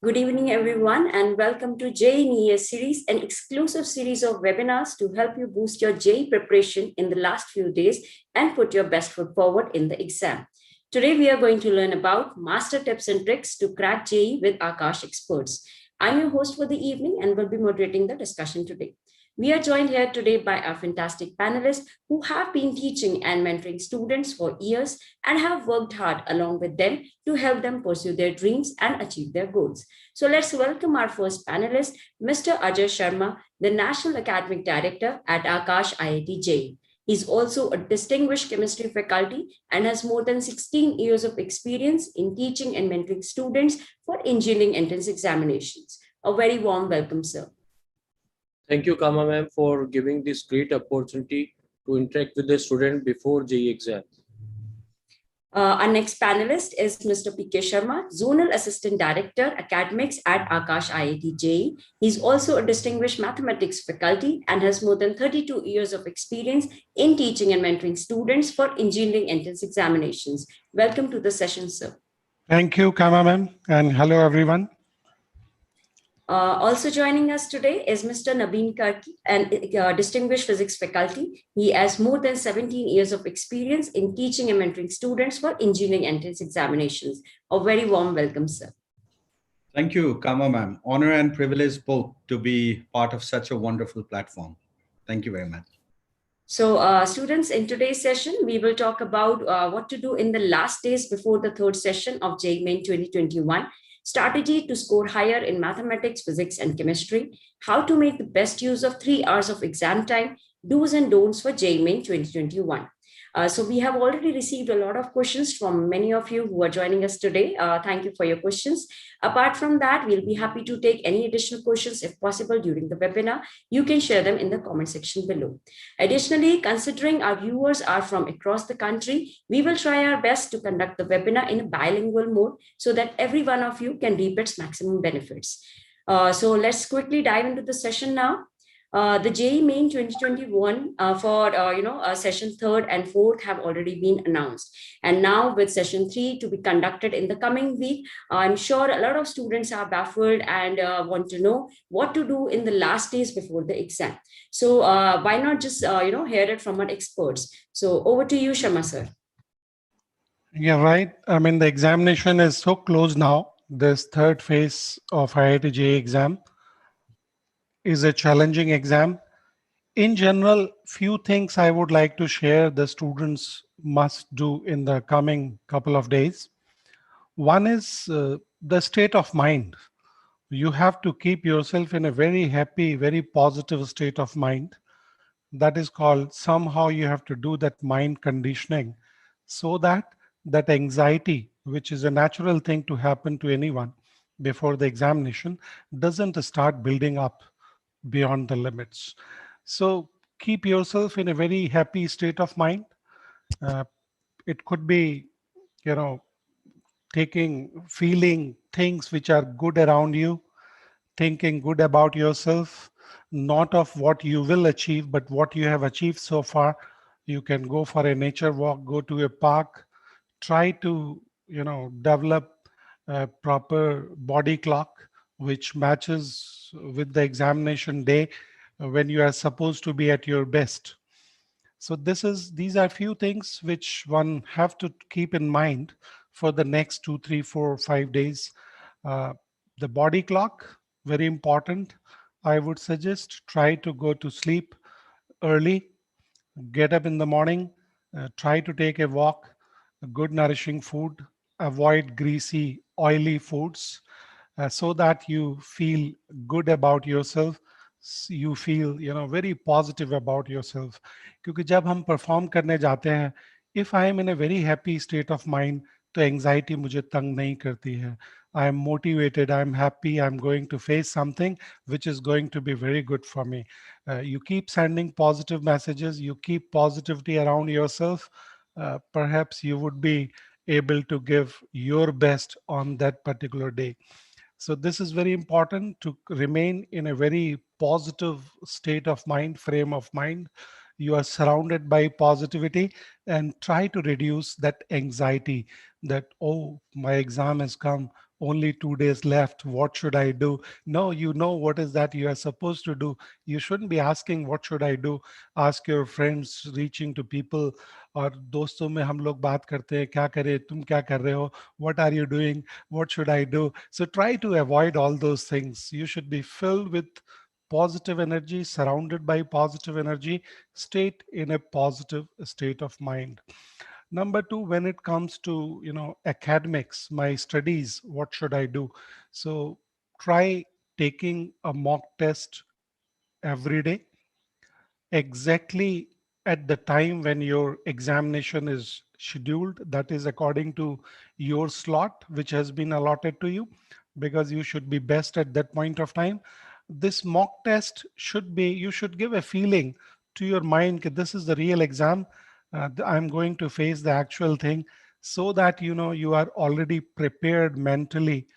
Good evening, everyone, and welcome to JEEnius series, an exclusive series of webinars to help you boost your JEE preparation in the last few days and put your best foot forward in the exam. Today, we are going to learn about master tips and tricks to crack JEE with Aakash experts. I'm your host for the evening and will be moderating the discussion today. We are joined here today by our fantastic panelists who have been teaching and mentoring students for years and have worked hard along with them to help them pursue their dreams and achieve their goals. So let's welcome our first panelist, Mr. Ajay Sharma, the National Academic Director at Aakash IIT JEE. He's also a distinguished chemistry faculty and has more than 16 years of experience in teaching and mentoring students for engineering entrance examinations. A very warm welcome, sir. Thank you, Kama ma'am, for giving this great opportunity to interact with the student before JEE exam. Our next panelist is Mr. P.K. Sharma, Zonal Assistant Director, Academics at Aakash IIT JEE. He's also a distinguished mathematics faculty and has more than 32 years of experience in teaching and mentoring students for engineering entrance examinations. Welcome to the session, sir. Thank you, Kama ma'am, and hello, everyone. Also joining us today is Mr. Nabin Karki, an distinguished physics faculty. He has more than 17 years of experience in teaching and mentoring students for engineering entrance examinations. A very warm welcome, sir. Thank you, Kama ma'am. Honor and privilege both to be part of such a wonderful platform. Thank you very much. So students, in today's session, we will talk about what to do in the last days before the third session of JEE Main 2021. Strategy to score higher in mathematics, physics, and chemistry, how to make the best use of 3 hours of exam time, do's and don'ts for JEE Main 2021. So we have already received a lot of questions from many of you who are joining us today. Thank you for your questions. Apart from that, we'll be happy to take any additional questions if possible during the webinar. You can share them in the comment section below. Additionally, considering our viewers are from across the country, we will try our best to conduct the webinar in a bilingual mode so that every one of you can reap its maximum benefits. So let's quickly dive into the session now. The JEE Main 2021 for session 3rd and 4th have already been announced, and now with session 3 to be conducted in the coming week, I'm sure a lot of students are baffled and want to know what to do in the last days before the exam. So why not just hear it from our experts? So over to you, Sharma sir. Yeah, right. I mean, the examination is so close now. This third phase of IIT JEE exam is a challenging exam. In general, few things I would like to share the students must do in the coming couple of days. One is the state of mind. You have to keep yourself in a very happy, very positive state of mind. That is called, somehow you have to do that mind conditioning so that that anxiety, which is a natural thing to happen to anyone before the examination, doesn't start building up beyond the limits. So keep yourself in a very happy state of mind. It could be, feeling things which are good around you, thinking good about yourself, not of what you will achieve, but what you have achieved so far. You can go for a nature walk, go to a park, try to, develop a proper body clock which matches with the examination day when you are supposed to be at your best. So these are few things which one have to keep in mind for the next 2, 3, 4, 5 days. The body clock, very important. I would suggest try to go to sleep early, get up in the morning, try to take a walk, good nourishing food, avoid greasy, oily foods, so that you feel good about yourself. You feel very positive about yourself. क्योंकि जब हम perform करने जाते हैं, if I am in a very happy state of mind, तो anxiety मुझे तंग नहीं करती है. I am motivated, I am happy, I'm going to face something which is going to be very good for me. You keep sending positive messages, you keep positivity around yourself, perhaps you would be able to give your best on that particular day. So this is very important, to remain in a very positive state of mind, frame of mind. you are surrounded by positivity, and try to reduce that anxiety that, oh, my exam has come, only 2 days left, what should I do? No, you know what is that you are supposed to do. You shouldn't be asking what should I do. Ask your friends, reaching to people, और दोस्तों में हम लोग बात करते हैं, क्या करे, तुम क्या कर रहे हो, what are you doing, what should I do? So try to avoid all those things. You should be filled with positive energy, surrounded by positive energy, state in a positive state of mind. Number two, when it comes to, academics, my studies, what should I do? So try taking a mock test every day, exactly at the time when your examination is scheduled, that is according to your slot which has been allotted to you, because you should be best at that point of time. This mock test should be, you should give a feeling to your mind that this is the real exam. I'm going to face the actual thing, so that you are already prepared mentally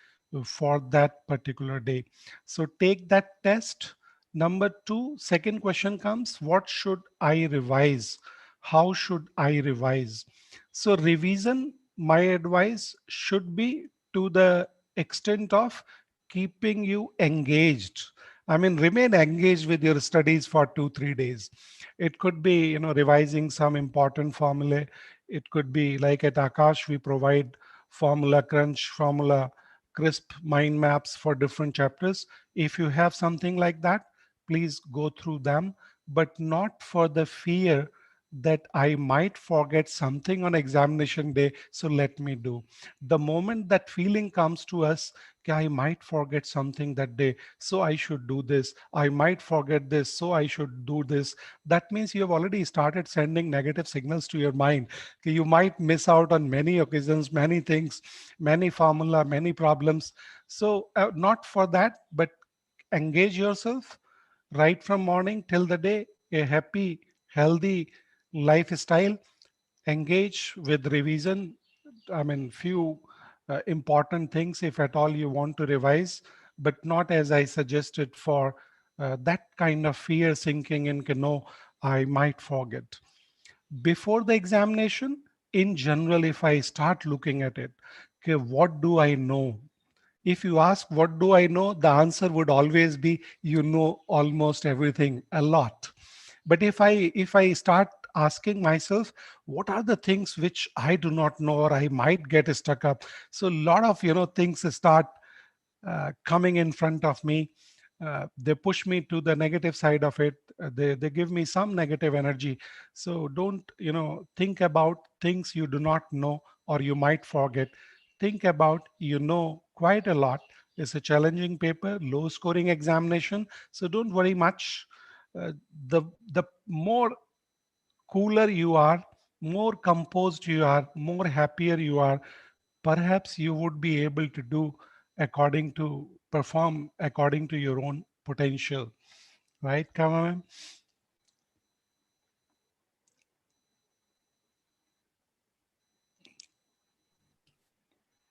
for that particular day. So take that test. Number two, second question comes, what should I revise? How should I revise? So revision, my advice should be to the extent of keeping you engaged. I mean, remain engaged with your studies for 2, 3 days. It could be, revising some important formulae. It could be like at Aakash, we provide formula crunch, formula crisp mind maps for different chapters. If you have something like that, please go through them, but not for the fear that I might forget something on examination day, so let me do. The moment that feeling comes to us, "Okay, I might forget something that day, so I should do this. I might forget this, so I should do this." That means you have already started sending negative signals to your mind. Okay, you might miss out on many occasions, many things, many formula, many problems. So not for that, but engage yourself right from morning till the day, a happy, healthy lifestyle. Engage with revision. I mean, few important things, if at all you want to revise, but not as I suggested for that kind of fear sinking in, no, I might forget. Before the examination, in general, if I start looking at it, okay, what do I know? If you ask, what do I know? The answer would always be, you know almost everything, a lot. But if I start asking myself, what are the things which I do not know or I might get stuck up? So a lot of things start coming in front of me. They push me to the negative side of it. They give me some negative energy. So don't think about things you do not know or you might forget. Think about quite a lot. It's a challenging paper, low scoring examination, so don't worry much. The more cooler you are, more composed you are, more happier you are, perhaps you would be able to do according to perform according to your own potential. Right, Kama?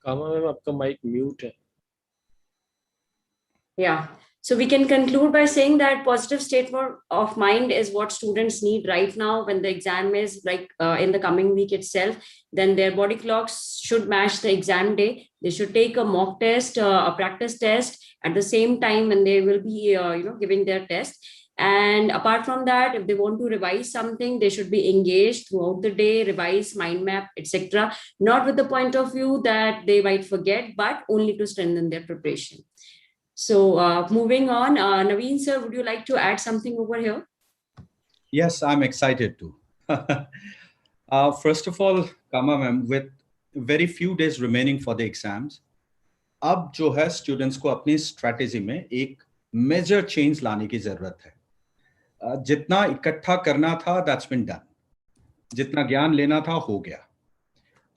Comma ma'am आपका mic mute है. Yeah. So we can conclude by saying that positive state of mind is what students need right now when the exam is like in the coming week itself. Then their body clocks should match the exam day. They should take a mock test, a practice test at the same time when they will be, giving their test. And apart from that, if they want to revise something, they should be engaged throughout the day, revise, mind map, etc. Not with the point of view that they might forget, but only to strengthen their preparation. So moving on, Nabin sir, would you like to add something over here? Yes, I'm excited to. First of all, Kama ma'am, with very few days remaining for the exams, अब जो है students को अपनी strategy में एक major change लाने की जरूरत है. जितना इकट्ठा करना था दैट्स बीन डन. जितना ज्ञान लेना था हो गया.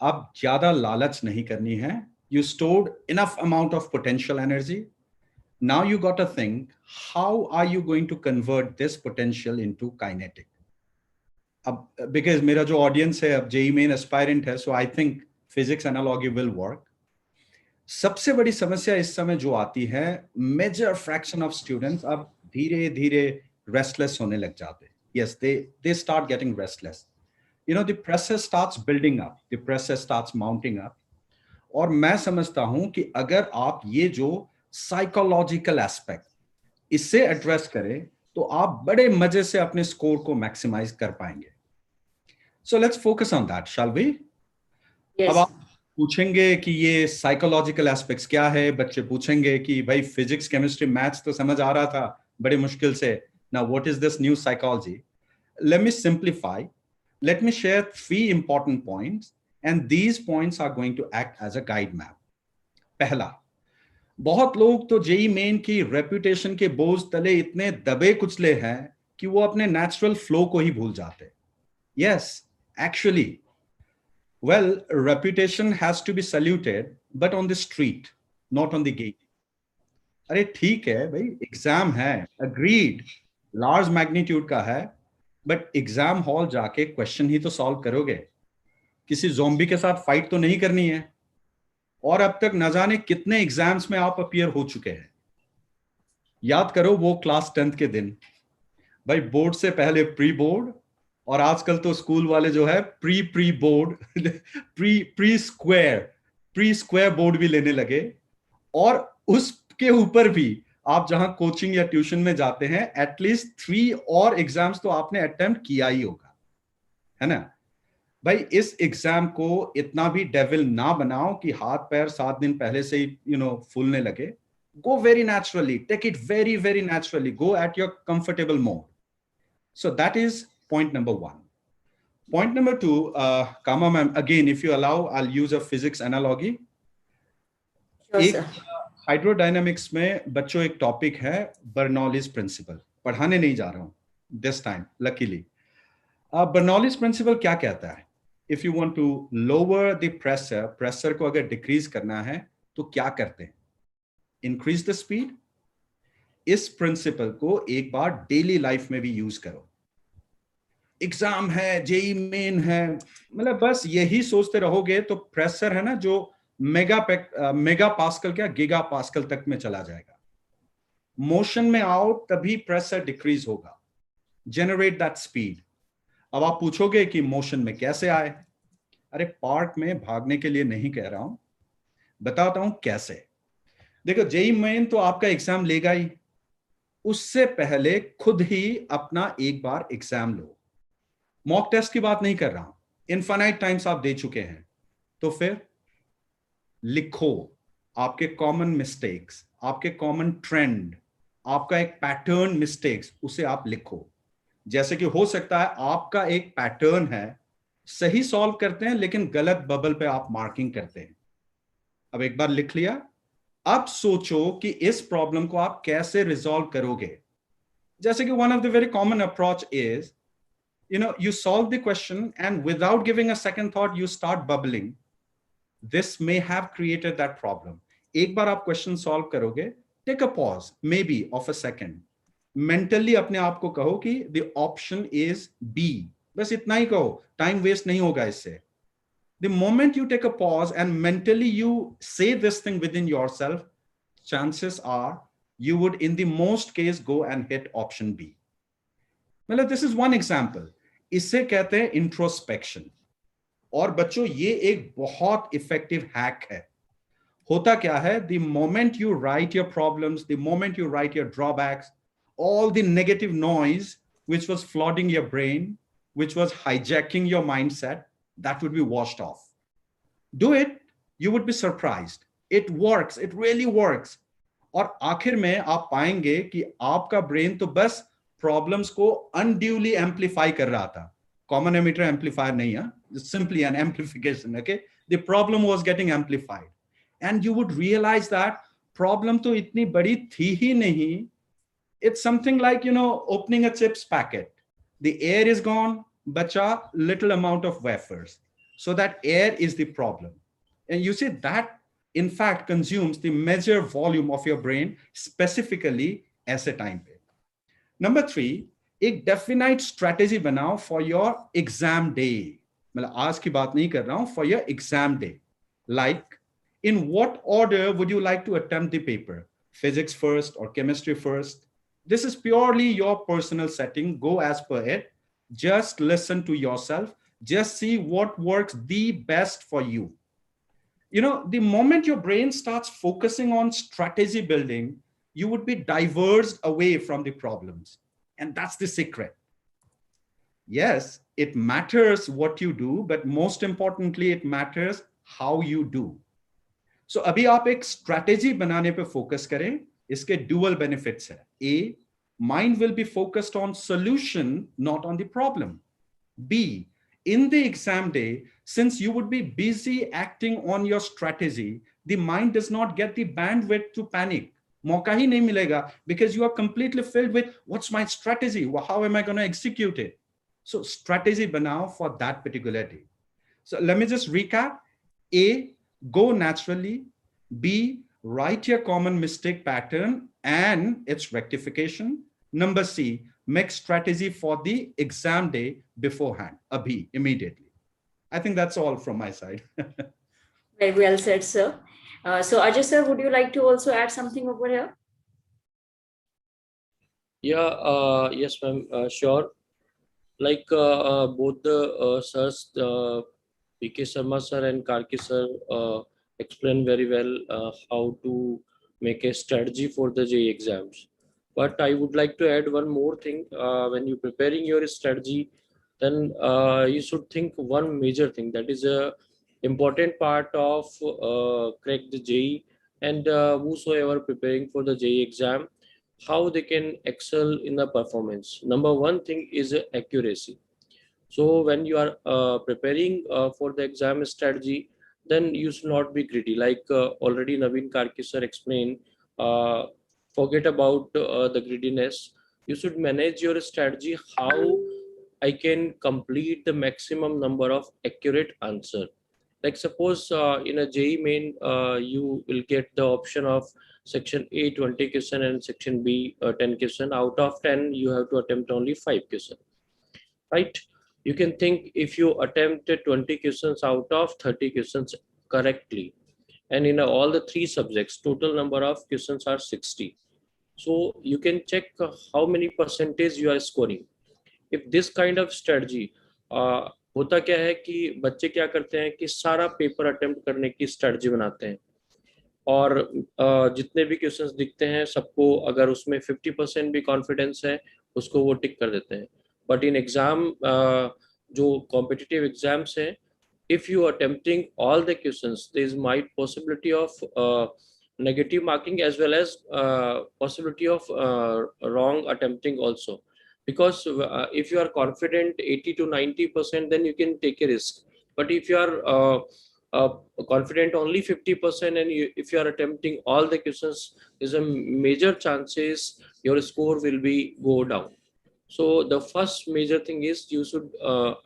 अब ज्यादा लालच नहीं करनी है. You stored enough amount of potential energy. Now you got to think, how are you going to convert this potential into kinetic? अब because मेरा जो audience है अब JEE main aspirant है, so I think physics analogy will work. सबसे बड़ी समस्या इस समय जो आती है, मेजर फ्रैक्शन ऑफ स्टूडेंट्स अब धीरे धीरे रेस्टलेस होने लग जाते हैं. yes, they start getting restless. You know, the pressure starts building up, the pressure starts mounting up. और मैं समझता हूं कि अगर आप ये जो साइकोलॉजिकल एस्पेक्ट इससे एड्रेस करें तो आप बड़े मजे से अपने स्कोर को मैक्सिमाइज कर पाएंगे. So let's focus on that, shall we? अब आप पूछेंगे कि ये साइकोलॉजिकल एस्पेक्ट्स क्या है, बच्चे पूछेंगे कि भाई फिजिक्स केमिस्ट्री मैथ्स तो समझ आ रहा था बड़े मुश्किल से, now what is this new psychology? Let me simplify, let me share 3 important points and these points are going to act as a guide map. पहला, बहुत लोग तो जेई मेन की रेपुटेशन के बोझ तले इतने दबे कुचले हैं कि वो अपने नेचुरल फ्लो को ही भूल जाते. Yes, actually, well, reputation has to be saluted but on the street, not on the gate. अरे ठीक है भाई, एग्जाम है, अग्रीड, लार्ज मैग्नीट्यूड का है, बट एग्जाम हॉल जाके क्वेश्चन ही तो सॉल्व करोगे, किसी ज़ॉम्बी के साथ फाइट तो नहीं करनी है. और अब तक न जाने कितने एग्जाम्स में आप अपीयर हो चुके हैं. याद करो वो क्लास 10th के दिन, भाई बोर्ड से पहले प्री बोर्ड, और आजकल तो स्कूल वाले जो है pre board pre square board भी लेने लगे. और उसके ऊपर भी आप जहां कोचिंग या ट्यूशन में जाते हैं एटलीस्ट 3 और एग्जाम्स तो आपने अटेम्प्ट किया ही होगा, है ना भाई. इस एग्जाम को इतना भी डेविल ना बनाओ कि हाथ पैर 7 दिन पहले से ही फूलने लगे. Go very naturally, take it very very naturally, go at your comfortable mode. So that is point number 1. Point number 2, comma ma'am, again if you allow I will use a physics analogy. Hydrodynamics में बच्चों एक topic है Bernoulli's principal, पढ़ाने नहीं जा रहा हूं this time luckily. Bernoulli's principle क्या कहता है? If you want to lower the pressure को अगर डिक्रीज करना है तो क्या करते हैं? Increase the speed. इस प्रिंसिपल को एक बार डेली लाइफ में भी यूज करो. एग्जाम है, जेई मेन है, मतलब बस यही सोचते रहोगे तो प्रेशर है ना जो मेगा पास्कल क्या गीगा पास्कल तक में चला जाएगा. मोशन में आओ तभी प्रेशर डिक्रीज होगा. Generate that speed. अब आप पूछोगे कि मोशन में कैसे आए? अरे पार्क में भागने के लिए नहीं कह रहा हूं, बताता हूं कैसे. देखो जेई मेन तो आपका एग्जाम लेगा ही, उससे पहले खुद ही अपना एक बार एग्जाम लो. मॉक टेस्ट की बात नहीं कर रहा हूं, इनफाइनाइट टाइम्स आप दे चुके हैं, तो फिर लिखो आपके कॉमन मिस्टेक्स, आपके कॉमन ट्रेंड, आपका एक पैटर्न मिस्टेक्स, उसे आप लिखो. जैसे कि हो सकता है आपका एक पैटर्न है, सही सॉल्व करते हैं लेकिन गलत बबल पे आप मार्किंग करते हैं. अब एक बार लिख लिया, अब सोचो कि इस प्रॉब्लम को आप कैसे रिजॉल्व करोगे. जैसे कि one of the very common approach is, you solve the question and without giving a second thought you start bubbling. This may have created that problem. एक बार आप क्वेश्चन सॉल्व करोगे, take a pause maybe of a second, mentally अपने आप को कहो कि the option is B, बस इतना ही कहो, टाइम वेस्ट नहीं होगा इससे. The moment you take a pause and mentally you say this thing within yourself, chances are you would in the most case go and hit option B. मतलब this is one example. इससे कहते हैं introspection. और बच्चों ये एक बहुत effective hack है. होता क्या है, the moment you right your problems, the moment you right your drawbacks, all the negative noise which was flooding your brain, which was hijacking your mindset, that would be washed off. Do it, you would be surprised. It works, it really works. और आखिर में आप पाएंगे कि आपका brain तो बस problems को अनड्यूली एम्पलीफाई कर रहा था. कॉमन एमिटर एम्पलीफायर नहीं है, simply an amplification. Okay, the problem was getting amplified and you would realise that problem तो इतनी बड़ी थी ही नहीं. It's something like, opening a chips packet. The air is gone, bacha little amount of wafers. So that air is the problem. And you see that, in fact, consumes the major volume of your brain, specifically as a time पे. Number 3, एक definite strategy बनाओ for your exam day. मतलब आज की बात नहीं कर रहा हूँ, for your exam day. Like, in what order would you like to attempt the paper? Physics first or chemistry first? This is purely your personal setting. Go as per it. Just listen to yourself. Just see what works the best for you. You know, the moment your brain starts focusing on strategy building, you would be diverged away from the problems. And that's the secret. Yes, it matters what you do, but most importantly, it matters how you do. So अभी आप एक strategy बनाने पे focus करें. इसके dual benefits है. A, mind will be focused on solution, not on the problem. B, in the exam day, since you would be busy acting on your strategy, the mind does not get the bandwidth to panic. मौका ही नहीं मिलेगा because you are completely filled with what's my strategy? How am I going to execute it? So strategy banao for that particular day. So let me just recap. A, go naturally. B, write your common mistake pattern and its rectification. Number C, make strategy for the exam day beforehand, abhi, immediately. I think that's all from my side. Very well said, sir. So Ajay sir, would you like to also add something over here? Yeah, yes, ma'am, sure. Like both the sirs, PK Sharma sir and Karki sir explained very well how to make a strategy for the JEE exams. But I would like to add one more thing. When you're preparing your strategy, then you should think one major thing that is a important part of crack the JEE, and whosoever preparing for the JEE exam, how they can excel in the performance. Number one thing is accuracy. So when you are preparing for the exam strategy, then you should not be greedy. Like already Nabin Karki sir explained, forget about the greediness. You should manage your strategy how I can complete the maximum number of accurate answer. Like suppose in a JEE main, you will get the option of section A 20 question and section B 10 question. Out of 10, you have to attempt only 5 question, right? You can think if you attempted 20 questions out of 30 questions correctly, and in all the 3 subjects, total number of questions are 60. So you can check how many percentage you are scoring. If this kind of strategy, होता क्या है कि बच्चे क्या करते हैं कि सारा पेपर अटेम्प्ट करने की स्ट्रेटजी बनाते हैं, और जितने भी क्वेश्चंस दिखते हैं सबको अगर उसमें 50% भी कॉन्फिडेंस है उसको वो टिक कर देते हैं. बट इन एग्जाम जो कॉम्पिटिटिव एग्जाम्स हैं, if you are attempting all the questions, there is might possibility of negative marking as well as possibility of wrong attempting also, because if you are confident 80 to 90%, then you can take a risk. But if you are confident only 50% and if you are attempting all the questions, there's a major chances your score will be go down. So the first major thing is you should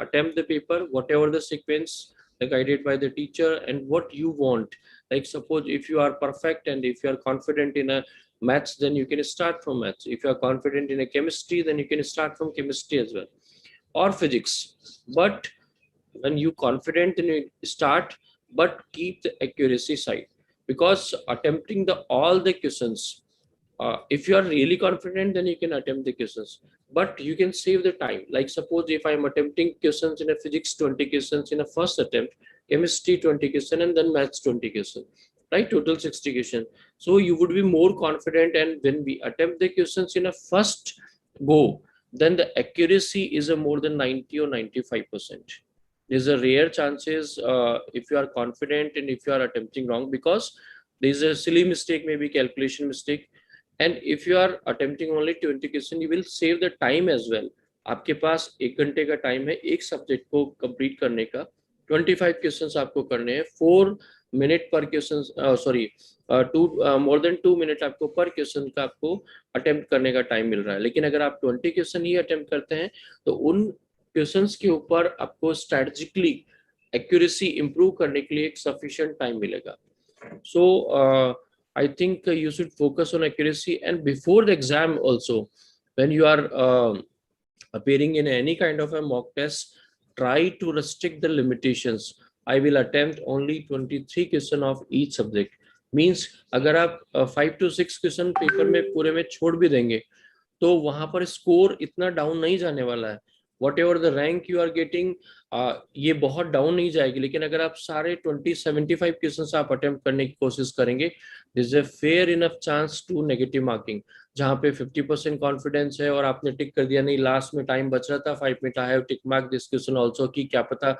attempt the paper, whatever the sequence guided by the teacher and what you want. Like suppose if you are perfect and if you are confident in a maths, then you can start from maths. If you are confident in a chemistry, then you can start from chemistry as well, or physics. But when you confident, then you start, but keep the accuracy side, because attempting the all the questions, if you are really confident, then you can attempt the questions, but you can save the time. Like suppose if I am attempting questions in a physics 20 questions in a first attempt, chemistry 20 question, and then maths 20 question, right? Total 60 question. So you would be more confident, and when we attempt the questions in a first go, then the accuracy is a more than 90 or 95%. There's a rare chances if you are confident and if you are attempting wrong, because there's a silly mistake, maybe calculation mistake. And if you are attempting only 20 question, you will save the time as well. आपके पास 1 घंटे का time है एक subject को complete करने का, 25 questions आपको करने हैं, 4 मिनट पर question, sorry more than 2 minute आपको पर क्वेश्चन का आपको अटेम्प्ट करने का टाइम मिल रहा है. लेकिन अगर आप 20 क्वेश्चन ही अटेम्प्ट करते हैं तो उन क्वेश्चंस के ऊपर आपको स्ट्रेटेजिकली एक्यूरेसी इंप्रूव करने के लिए एक सफिशिएंट टाइम मिलेगा. सो I think you should focus on accuracy, and before the exam also, when you are appearing in any kind of a mock test, try to restrict the limitations. I will attempt only 23 question of each subject. Means अगर आप 5 to 6 question paper में पूरे में छोड़ भी देंगे तो वहां पर स्कोर इतना डाउन नहीं जाने वाला है. Whatever the rank you are getting, ये बहुत डाउन नहीं जाएगी. लेकिन अगर आप सारे 20-75 क्वेश्चन आप अटेम्प्ट करने की कोशिश करेंगे, this is a fair enough chance to negative marking. जहाँ पे 50% कॉन्फिडेंस है और आपने टिक कर दिया, नहीं लास्ट में टाइम बच रहा था 5 minute, I have tick mark this question also, कि क्या पता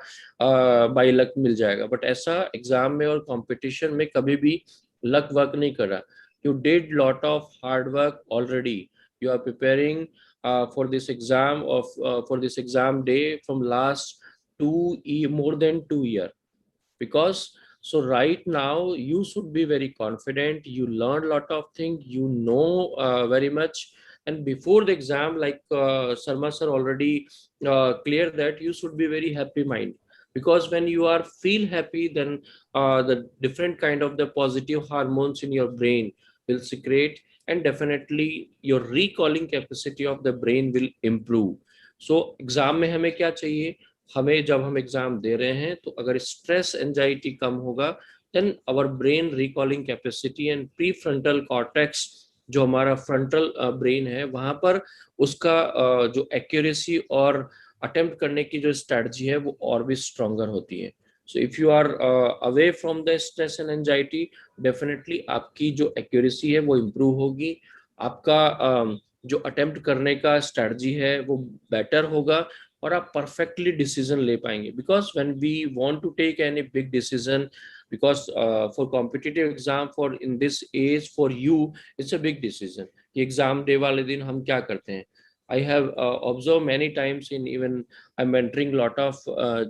बाई लक मिल जाएगा. बट ऐसा एग्जाम में और कॉम्पिटिशन में कभी भी लक वर्क नहीं कर रहा. You did lot of hard work already. You are preparing for this exam for this exam day from last more than 2 years. Because so right now you should be very confident, you learned a lot of things, you know very much. And before the exam, like Sharma sir already clear that you should be very happy mind. Because when you are feel happy, then the different kind of the positive hormones in your brain will secrete, and definitely your recalling capacity of the brain will improve. So exam में हमें क्या चाहिए, हमें जब हम exam दे रहे हैं तो अगर स्ट्रेस एंजाइटी कम होगा, then our brain recalling capacity and prefrontal cortex, जो हमारा फ्रंटल ब्रेन है, वहां पर उसका जो एक्यूरेसी और अटेम्प्ट करने की जो स्ट्रेटजी है वो और भी स्ट्रॉन्गर होती है. So if you are away from the stress and anxiety, definitely आपकी जो एक्यूरेसी है वो इम्प्रूव होगी, आपका जो अटेम्प्ट करने का स्ट्रेटजी है वो बेटर होगा, और आप परफेक्टली डिसीजन ले पाएंगे. Because when we want to take any big decision, because for competitive exam, for in this age for you it's a big decision. कि एग्जाम डे वाले दिन हम क्या करते हैं. I have observed many times in even I'm mentoring lot of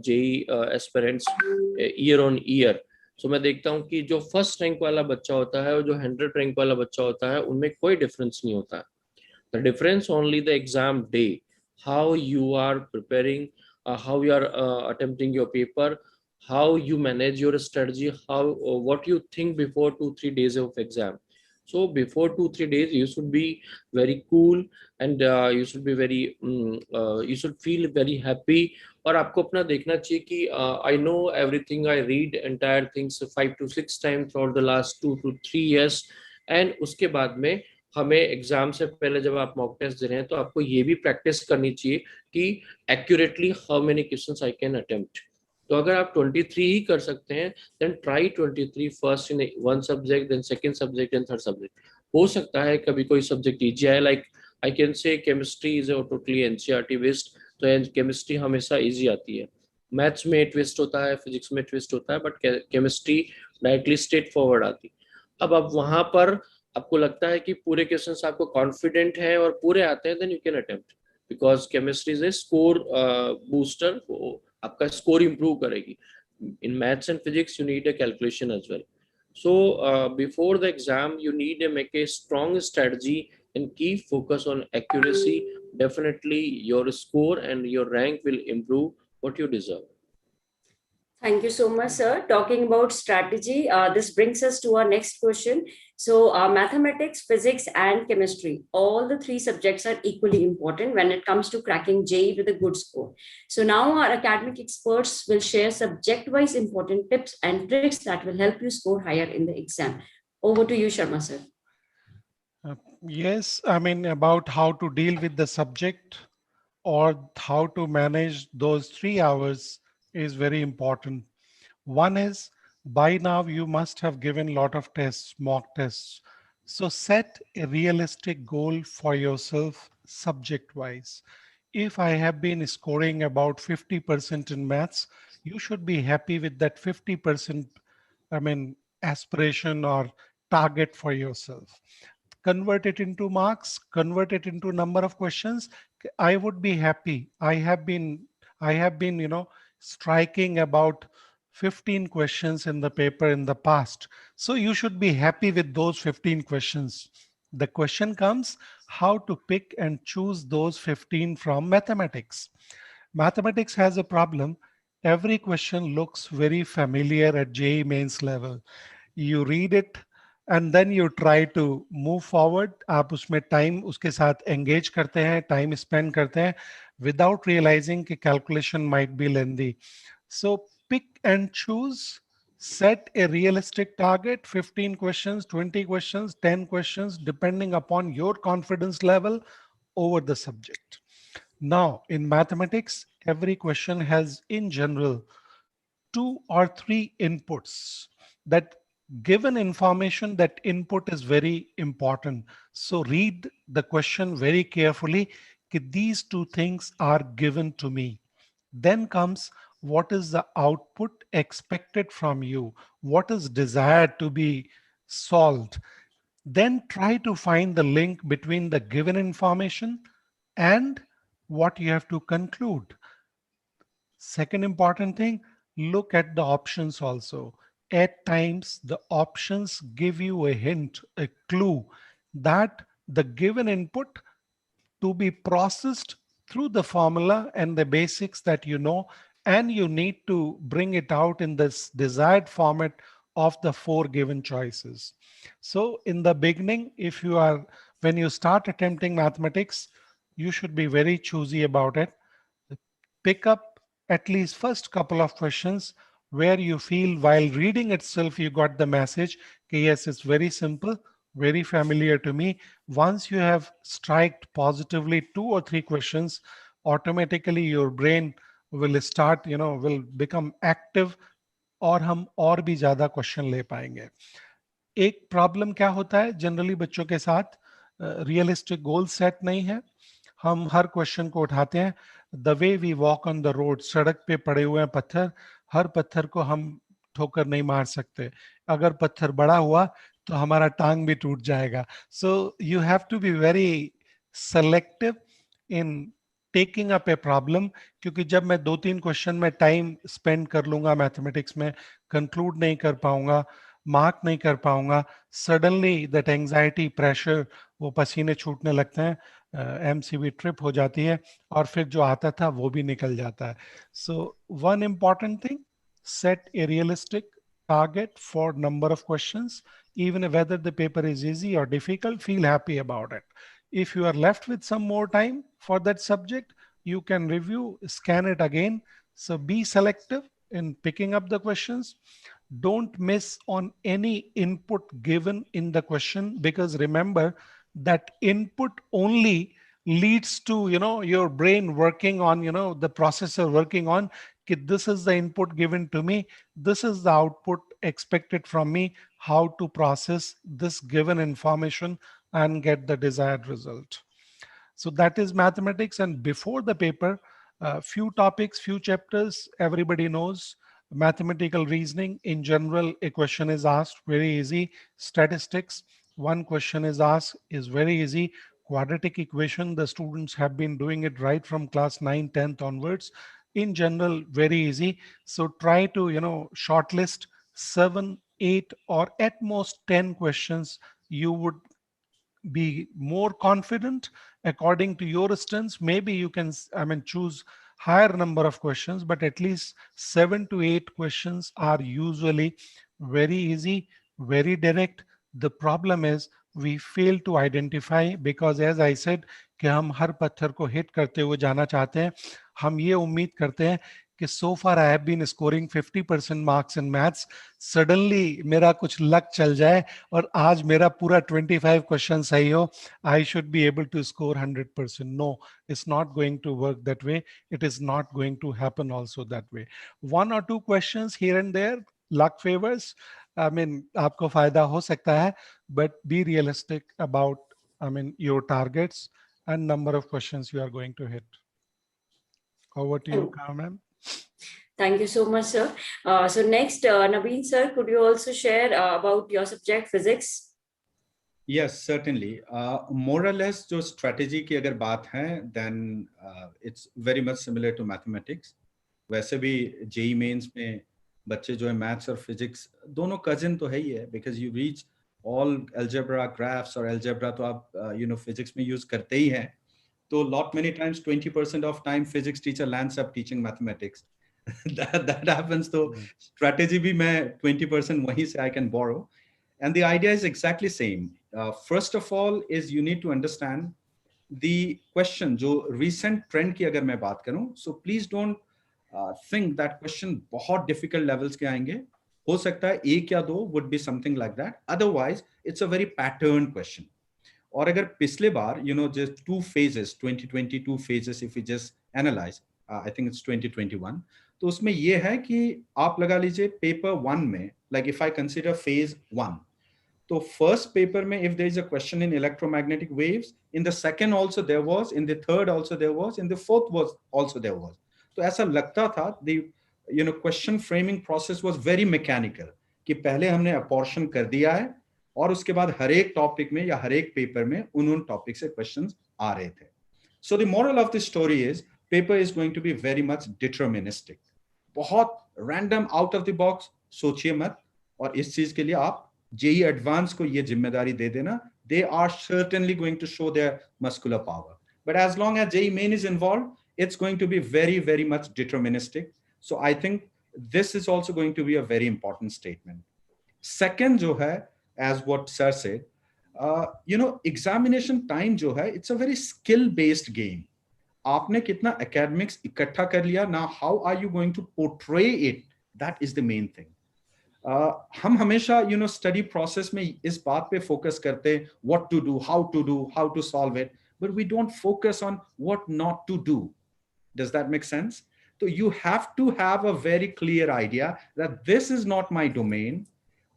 JEE aspirants year on year. So मैं देखता हूँ कि जो फर्स्ट रैंक वाला बच्चा होता है और जो 100 रैंक वाला बच्चा होता है, उनमें कोई डिफरेंस नहीं होता. The difference only the exam day, how you are preparing, how you are attempting your paper, how you manage your strategy, how what you think before 2-3 days of exam. So before 2-3 days, you should be very cool, and you should be very you should feel very happy. और आपको अपना देखना चाहिए कि I know everything, I read entire things 5 to 6 times throughout the last 2 to 3 years. And उसके बाद में हमें एग्जाम से पहले जब आप मॉक टेस्ट दे रहे हैं तो आपको ये भी प्रैक्टिस करनी चाहिए कि accurately how many questions I can attempt. तो अगर आप 23 ही कर सकते हैं, then try 23 first in one subject, then second subject, and third subject. हो सकता है कभी कोई सब्जेक्ट इजी आए, like I can say chemistry is totally NCERT based, तो केमिस्ट्री हमेशा इजी आती है. मैथ्स में ट्विस्ट होता है, फिजिक्स में ट्विस्ट होता है, but chemistry directly straight forward आती. अब आप वहां पर आपको लगता है कि पूरे क्वेश्चंस आपको कॉन्फिडेंट है और पूरे आते हैं, then you can attempt. Because chemistry is a score booster, आपका स्कोर इंप्रूव करेगी. In maths and physics you need a calculation as well. So before the exam, you need to make a strong strategy and keep focus on accuracy. Definitely your score and your rank will improve what you deserve. Thank you so much, sir. Talking about strategy, this brings us to our next question. So mathematics, physics, and chemistry, all the three subjects are equally important when it comes to cracking JEE with a good score. So now our academic experts will share subject-wise important tips and tricks that will help you score higher in the exam. Over to you, Sharma, sir. Yes, I mean, about how to deal with the subject or how to manage those 3 hours is very important. One is, by now you must have given a lot of tests, mock tests. So set a realistic goal for yourself subject wise. If I have been scoring about 50% in maths, you should be happy with that 50%, I mean, aspiration or target for yourself. Convert it into marks, convert it into number of questions. I would be happy. I have been, striking about 15 questions in the paper in the past. So you should be happy with those 15 questions. The question comes how to pick and choose those 15 from mathematics. Mathematics has a problem. Every question looks very familiar at JEE mains level. You read it and then you try to move forward. आप उसमें time उसके साथ engage करते हैं, time spend करते हैं without realizing कि calculation might be lengthy. So pick and choose, set a realistic target, 15 questions, 20 questions, 10 questions, depending upon your confidence level. over the subject. Now, in mathematics, every question has in general 2 or 3 inputs. That given information, that input is very important. So read the question very carefully. These 2 things are given to me. Then comes what is the output expected from you? What is desired to be solved? Then try to find the link between the given information and what you have to conclude. Second important thing, look at the options also. At times, the options give you a hint, a clue that the given input to be processed through the formula and the basics that you know, and you need to bring it out in this desired format of the 4 given choices. So in the beginning, when you start attempting mathematics, you should be very choosy about it. Pick up at least first couple of questions where you feel while reading itself you got the message, okay, yes, it's very simple, very familiar to me. Once you have striked positively 2 or 3 questions, automatically your brain will start, will become active, और हम और भी ज्यादा question ले पाएंगे. एक problem क्या होता है जनरली बच्चों के साथ, रियलिस्टिक गोल सेट नहीं है. हम हर क्वेश्चन को उठाते हैं. The way we walk on the road, सड़क पे पड़े हुए हैं पत्थर, हर पत्थर को हम ठोकर नहीं मार सकते. अगर पत्थर बड़ा हुआ तो हमारा टांग भी टूट जाएगा. So you have to be very selective in taking up a problem. क्योंकि जब मैं 2-3 क्वेश्चन में टाइम स्पेंड कर लूंगा मैथमेटिक्स में, कंक्लूड नहीं कर पाऊंगा, मार्क नहीं कर पाऊंगा, सडनली दैट एंजाइटी, प्रेशर, वो पसीने छूटने लगते हैं, एमसीबी ट्रिप हो जाती है, और फिर जो आता था वो भी निकल जाता है. So one important thing, set a realistic target for number of questions. Even whether the paper is easy or difficult, feel happy about it. If you are left with some more time for that subject, you can review, scan it again. So be selective in picking up the questions. Don't miss on any input given in the question, because remember that input only leads to your brain working on, the processor working on, this is the input given to me, this is the output expected from me, how to process this given information and get the desired result. So that is mathematics. And before the paper, few topics, few chapters, everybody knows. Mathematical reasoning in general, a question is asked, very easy. Statistics, one question is asked, is very easy. Quadratic equation, the students have been doing it right from class 9, 10th onwards. In general, very easy. So try to, shortlist 7, 8, or at most 10 questions. You would be more confident according to your strengths. Maybe you can, choose higher number of questions, but at least 7 to 8 questions are usually very easy, very direct. The problem is we fail to identify, because as I said कि हम हर पत्थर को hit करते हुए जाना चाहते हैं. हम ये उम्मीद करते हैं कि so far I have been scoring 50% marks in maths. Suddenly मेरा कुछ लक चल जाए और आज मेरा पूरा 25 क्वेश्चन सही हो, I should be able to score 100%. No, it's not going to work that way. It is not going to happen also that way. 1 or 2 questions here and there, luck favors. आपको फायदा हो सकता है, but be realistic about, your targets and number of questions you are going to hit. Over to you, Carmen. Thank you so much, sir. So next, Nabin sir, could you also share about your subject, physics? Yes, certainly. More or less, जो strategy की अगर बात है, then it's very much similar to mathematics. वैसे भी JEE mains में बच्चे जो है maths और physics दोनों cousin तो है ही है, because you reach all algebra, graphs और algebra तो आप physics में use करते ही हैं. तो lot many times 20% of time physics teacher lands up teaching mathematics. that happens. So strategy भी मैं 20% वहीं से I can borrow. And the idea is exactly same. First of all is you need to understand the question. जो recent trend की अगर मैं बात करूं, so please don't think that question बहुत difficult levels के आएंगे. हो सकता है 1 या 2 would be something like that. Otherwise, it's a very patterned question. और अगर पिछले बार just 2 phases 2022 phases if we just analyze, I think it's 2021, तो उसमें ये है कि आप लगा लीजिए पेपर 1 में, like if I consider phase 1, तो फर्स्ट पेपर में if there is a question in electromagnetic waves, in the second also there was, in the third also there was, in the fourth was also there was. तो ऐसा लगता था the question framing process was very mechanical, कि पहले हमने apportion कर दिया है और उसके बाद हर एक टॉपिक में या हर एक पेपर में उन टॉपिक से क्वेश्चंस आ रहे थे. So the moral of the story is paper is going to be very much deterministic. बहुत random out of the box सोचिए मत, और इस चीज के लिए आप JEE Advanced को ये जिम्मेदारी दे देना. They are certainly going to show their muscular power. But as long as JEE Main is involved, it's going to be very, very much deterministic. So I think this is also going to be a very important statement. Second जो है, as what sir said, examination time जो है, it's a very skill-based game. आपने कितना academics इकट्ठा कर लिया, now how are you going to portray it? That is the main thing. हम हमेशा स्टडी प्रोसेस में इस बात पे फोकस करते हैं what to do, how to solve it, but we don't focus on what not to do. Does that make sense? तो you have to have a very clear idea that this is not my domain,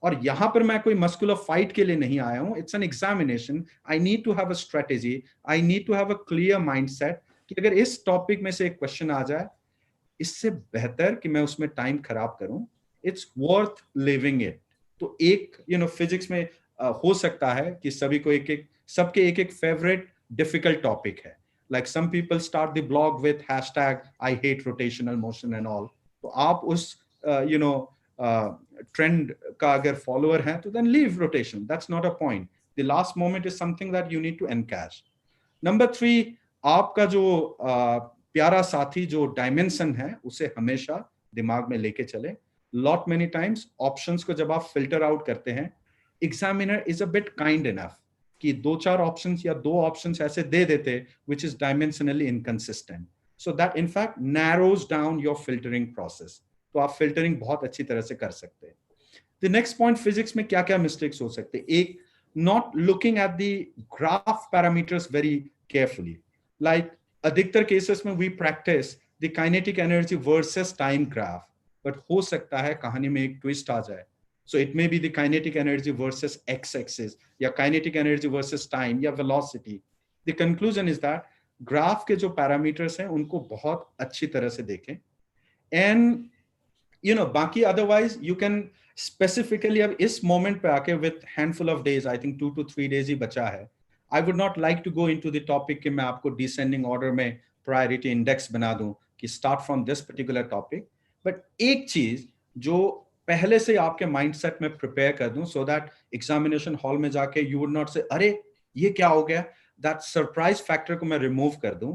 और यहां पर मैं कोई muscular fight के लिए नहीं आया हूं. It's an examination. I need to have a strategy, I need to have a clear mindset कि अगर इस टॉपिक में से एक क्वेश्चन आ जाए, इससे बेहतर कि मैं उसमें टाइम खराब करूं. It's worth living it. तो एक फिजिक्स में हो सकता है कि सभी को सबके एक फेवरेट डिफिकल्ट टॉपिक है. Like some people start the blog with hashtag I hate rotational motion and all. तो आप उस ट्रेंड का अगर फॉलोअर हैं तो then leave rotation. That's not a point. The last moment is something that you need to encash. Number 3, आपका जो प्यारा साथी जो डायमेंशन है उसे हमेशा दिमाग में लेके चले. Lot many times options को जब आप filter out करते हैं, examiner is a bit kind enough कि 2-4 options या 2 options ऐसे दे देते which is dimensionally inconsistent. So that in fact narrows down your filtering process. तो आप filtering बहुत अच्छी तरह से कर सकते हैं. The next point, physics में क्या क्या mistakes हो सकते हैं. एक, not looking at the graph parameters very carefully. Like अधिकतर cases में we practice the kinetic energy versus time graph. But हो सकता है कहानी में एक ट्विस्ट आ जाए. So it may be the kinetic energy versus x axis या काइनेटिक एनर्जी वर्सेस टाइम या velocity. The conclusion is that graph के जो पैरामीटर्स हैं उनको बहुत अच्छी तरह से देखें. एंड बाकी अदरवाइज यू कैन स्पेसिफिकली, अब इस मोमेंट पे आके with handful of days, I think 2 to 3 days ही बचा है, I would not like to go into the topic कि मैं आपको डिसेंडिंग ऑर्डर में प्रायोरिटी इंडेक्स बना दूं कि start from this particular topic. But एक चीज जो पहले से आपके माइंडसेट में प्रिपेयर कर दूं सो दैट एग्जामिनेशन हॉल में जाके यू वुड नॉट से अरे ये क्या हो गया, दैट सरप्राइज फैक्टर को मैं रिमूव कर दूं.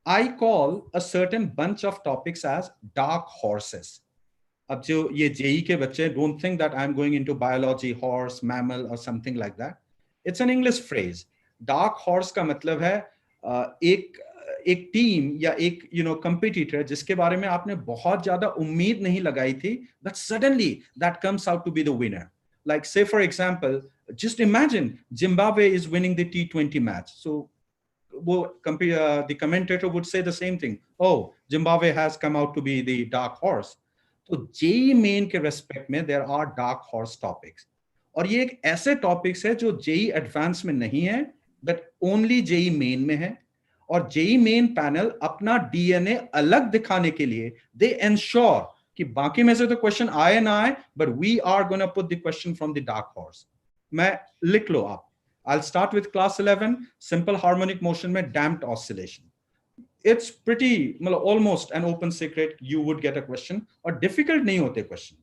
I call a certain bunch of topics as dark horses. अब जो ये जेई के बच्चे, don't think that I am going into biology, horse, mammal और something like that. It's an English phrase. Dark horse का मतलब है एक टीम या एक कंपटीटर जिसके बारे में आपने बहुत ज्यादा उम्मीद नहीं लगाई थी, but suddenly that comes out to be the winner. Like say for example, just imagine Zimbabwe is winning the T20 match. So वो the commentator would say the same thing, oh Zimbabwe has come out to be the dark horse. तो JEE main के respect में there are dark horse topics, और ये एक ऐसे topics है जो जेई एडवांस में नहीं है बट ओनली जेई मेन में है. और जेई मेन पैनल अपना डीएनए अलग दिखाने के लिए दे एंश्योर कि बाकी में से तो क्वेश्चन आए ना आए, but we are gonna put the question from the dark horse. मैं लिख लो आप. I will start with class 11 simple harmonic motion में डैम्प्ड ऑसिलेशन. इट्स प्रीटी, मतलब almost an open secret you would get a question, और difficult नहीं होते question.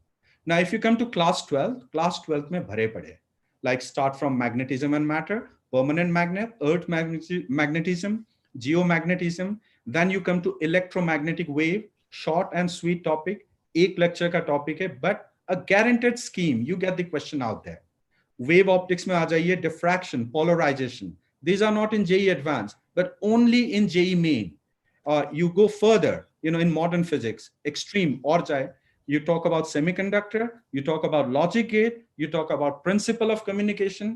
Now if you come to class 12 में भरे पड़े, like start from magnetism and matter, permanent magnet, earth magnetism, geomagnetism, then you come to electromagnetic wave, short and sweet topic, एक lecture का topic है, but a guaranteed scheme, you get the question out there. Wave optics में आ जाइए, diffraction, polarization, these are not in JEE Advanced, but only in JEE Main. You go further, in modern physics, extreme और जाए, you talk about semiconductor, you talk about logic gate, you talk about principle of communication.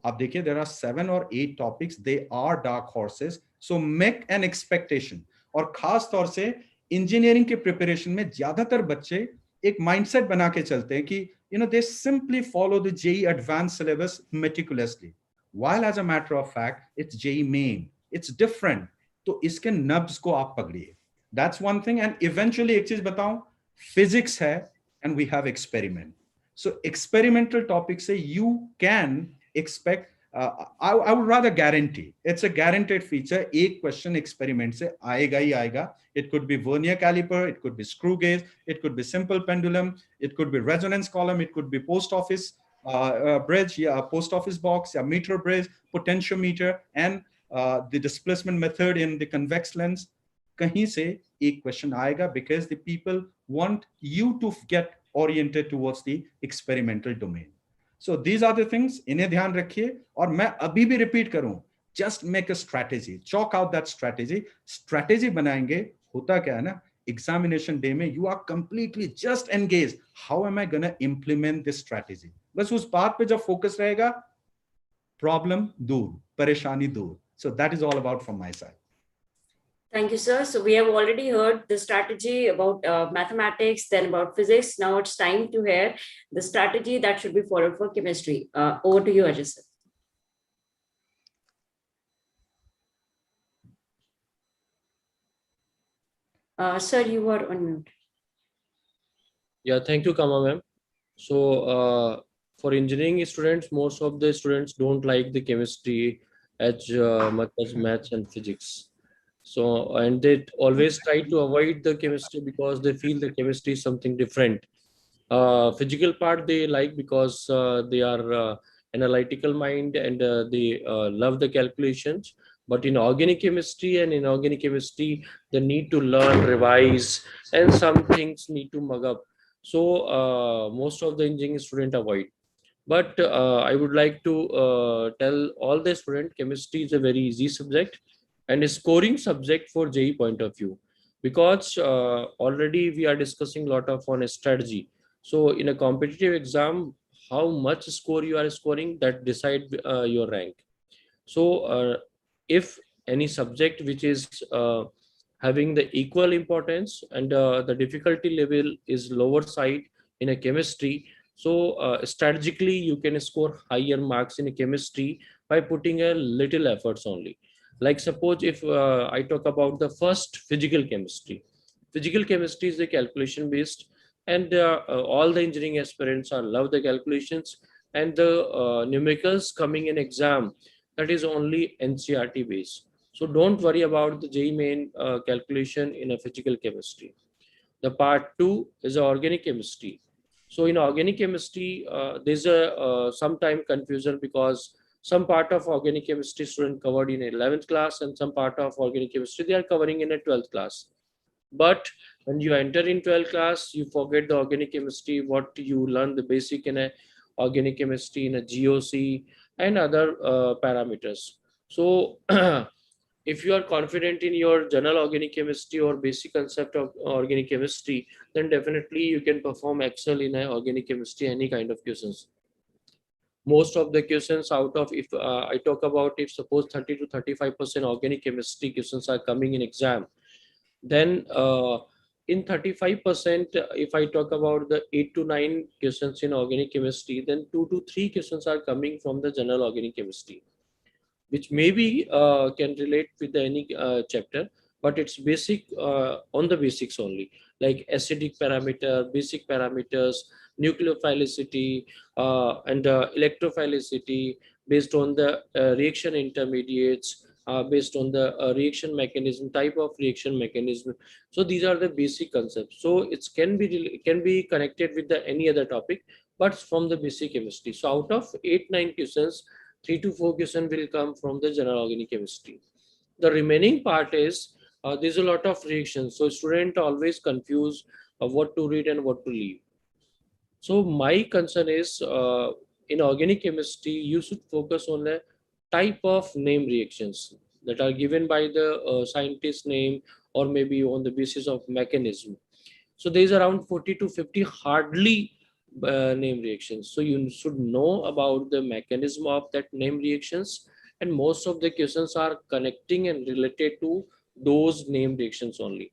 आप देखिए, there are 7 or 8 topics, they are dark horses, so make an expectation. और खास तौर से engineering के preparation में ज्यादातर बच्चे एक माइंडसेट बना के चलते हैं कि they simply follow the JEE advanced syllabus meticulously, while as a matter of fact it's JEE main, it's different. तो इसके नब्ज को आप पकड़िए. That's one thing. And eventually एक चीज बताऊं, physics है and we have experiment. So experimental topics say you can expect, I would rather guarantee, it's a guaranteed feature, एक question experiment से आएगा ही आएगा. It could be vernier caliper, it could be screw gauge, it could be simple pendulum, it could be resonance column, it could be post office bridge, yeah, post office box, yeah, meter bridge, potentiometer, and the displacement method in the convex lens. कहीं से एक question आएगा, because the people want you to get oriented towards the experimental domain. So these are the things, इन्हें ध्यान रखिए. और मैं अभी भी repeat करूं, just make a strategy, chalk out that strategy. Strategy बनाएंगे, होता क्या है ना, examination day में you are completely just engaged. How am I gonna implement this strategy? बस उस बात पे जब focus रहेगा, problem दूर, परेशानी दूर. So that is all about from my side. Thank you, sir. So we have already heard the strategy about mathematics, then about physics. Now it's time to hear the strategy that should be followed for chemistry. Over to you, Ajay, sir. Sir, you are on mute. Yeah, thank you, Kama ma'am. So for engineering students, most of the students don't like the chemistry as much as maths and physics. So, and they always try to avoid the chemistry because they feel the chemistry is something different. Physical part they like because they are analytical mind and they love the calculations. But in organic chemistry and inorganic chemistry, they need to learn, revise, and some things need to mug up. So most of the engineering students avoid. But I would like to tell all the students, chemistry is a very easy subject and a scoring subject for JEE point of view, because already we are discussing a lot of on a strategy. So in a competitive exam, how much score you are scoring, that decide your rank. So if any subject which is having the equal importance and the difficulty level is lower side in a chemistry, so strategically you can score higher marks in a chemistry by putting a little efforts only. Like suppose if I talk about the first physical chemistry. Physical chemistry is the calculation based, and all the engineering aspirants are love the calculations, and the numericals coming in exam, that is only NCERT based. So don't worry about the JEE main calculation in a physical chemistry. The part 2 is organic chemistry. So in organic chemistry, there's a sometime confusion because some part of organic chemistry student covered in 11th class and some part of organic chemistry they are covering in a 12th class. But when you enter in 12th class, you forget the organic chemistry, what you learn the basic in a organic chemistry, in a GOC and other parameters. So if you are confident in your general organic chemistry or basic concept of organic chemistry, then definitely you can perform excel in a organic chemistry, any kind of questions. Most of the questions out of, if I talk about, if suppose 30 to 35% organic chemistry questions are coming in exam, then in 35%, if I talk about the 8 to 9 questions in organic chemistry, then 2 to 3 questions are coming from the general organic chemistry, which maybe can relate with any chapter, but it's basic on the basics only, like acidic parameter, basic parameters, nucleophilicity, and electrophilicity, based on the reaction intermediates, based on the reaction mechanism, type of reaction mechanism. So these are the basic concepts. So it can be connected with the any other topic, but from the basic chemistry. So out of 8-9 questions, 3 to 4 questions will come from the general organic chemistry. The remaining part is there's a lot of reactions. So student always confuse what to read and what to leave. So my concern is in organic chemistry, you should focus on the type of name reactions that are given by the scientist name or maybe on the basis of mechanism. So there's around 40 to 50 hardly name reactions. So you should know about the mechanism of that name reactions, and most of the questions are connecting and related to those name reactions only.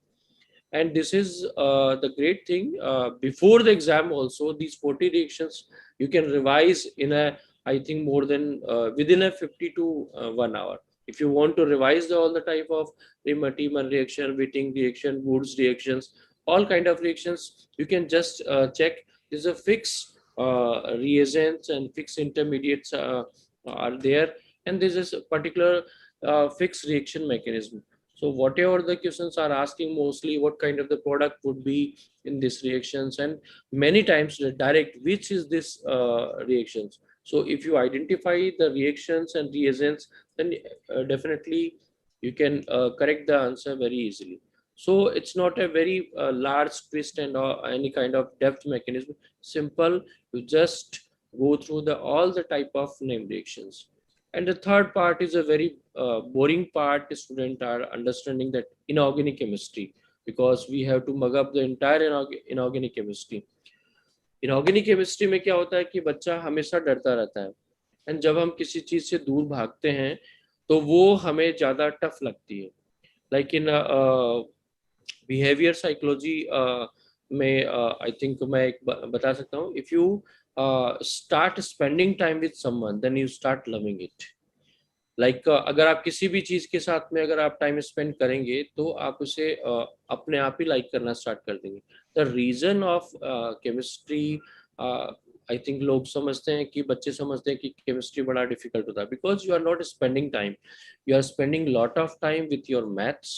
And this is the great thing. Before the exam also, these 40 reactions you can revise in a, I think, more than within a 50 to 1 hour. If you want to revise all the type of Riemann reaction, Wittig reaction, Woods reactions, all kind of reactions, you can just check. There's a fixed reagents and fixed intermediates are there, and there's a particular fixed reaction mechanism. So whatever the questions are asking, mostly what kind of the product would be in these reactions, and many times the direct which is this reactions. So if you identify the reactions and reagents, then definitely you can correct the answer very easily. So it's not a very large twist and any kind of depth mechanism. Simple, you just go through the all the type of name reactions. And the third part is a very boring part. Students are understanding that inorganic chemistry, because we have to mug up the entire inorganic chemistry. Inorganic chemistry में क्या होता है कि बच्चा हमेशा डरता रहता है, एंड जब हम किसी चीज से दूर भागते हैं तो वो हमें ज्यादा टफ लगती है. लाइक इन बिहेवियर साइकोलॉजी में आई थिंक मैं एक बता सकता हूँ, if you start spending time with someone then you start loving it. Like अगर आप किसी भी चीज के साथ में अगर आप टाइम स्पेंड करेंगे तो आप उसे अपने आप ही लाइक करना स्टार्ट कर देंगे. The reason of chemistry, I think लोग समझते हैं कि बच्चे समझते हैं कि केमिस्ट्री बड़ा डिफिकल्ट होता है, because you are not spending time. You are spending lot of time with your maths,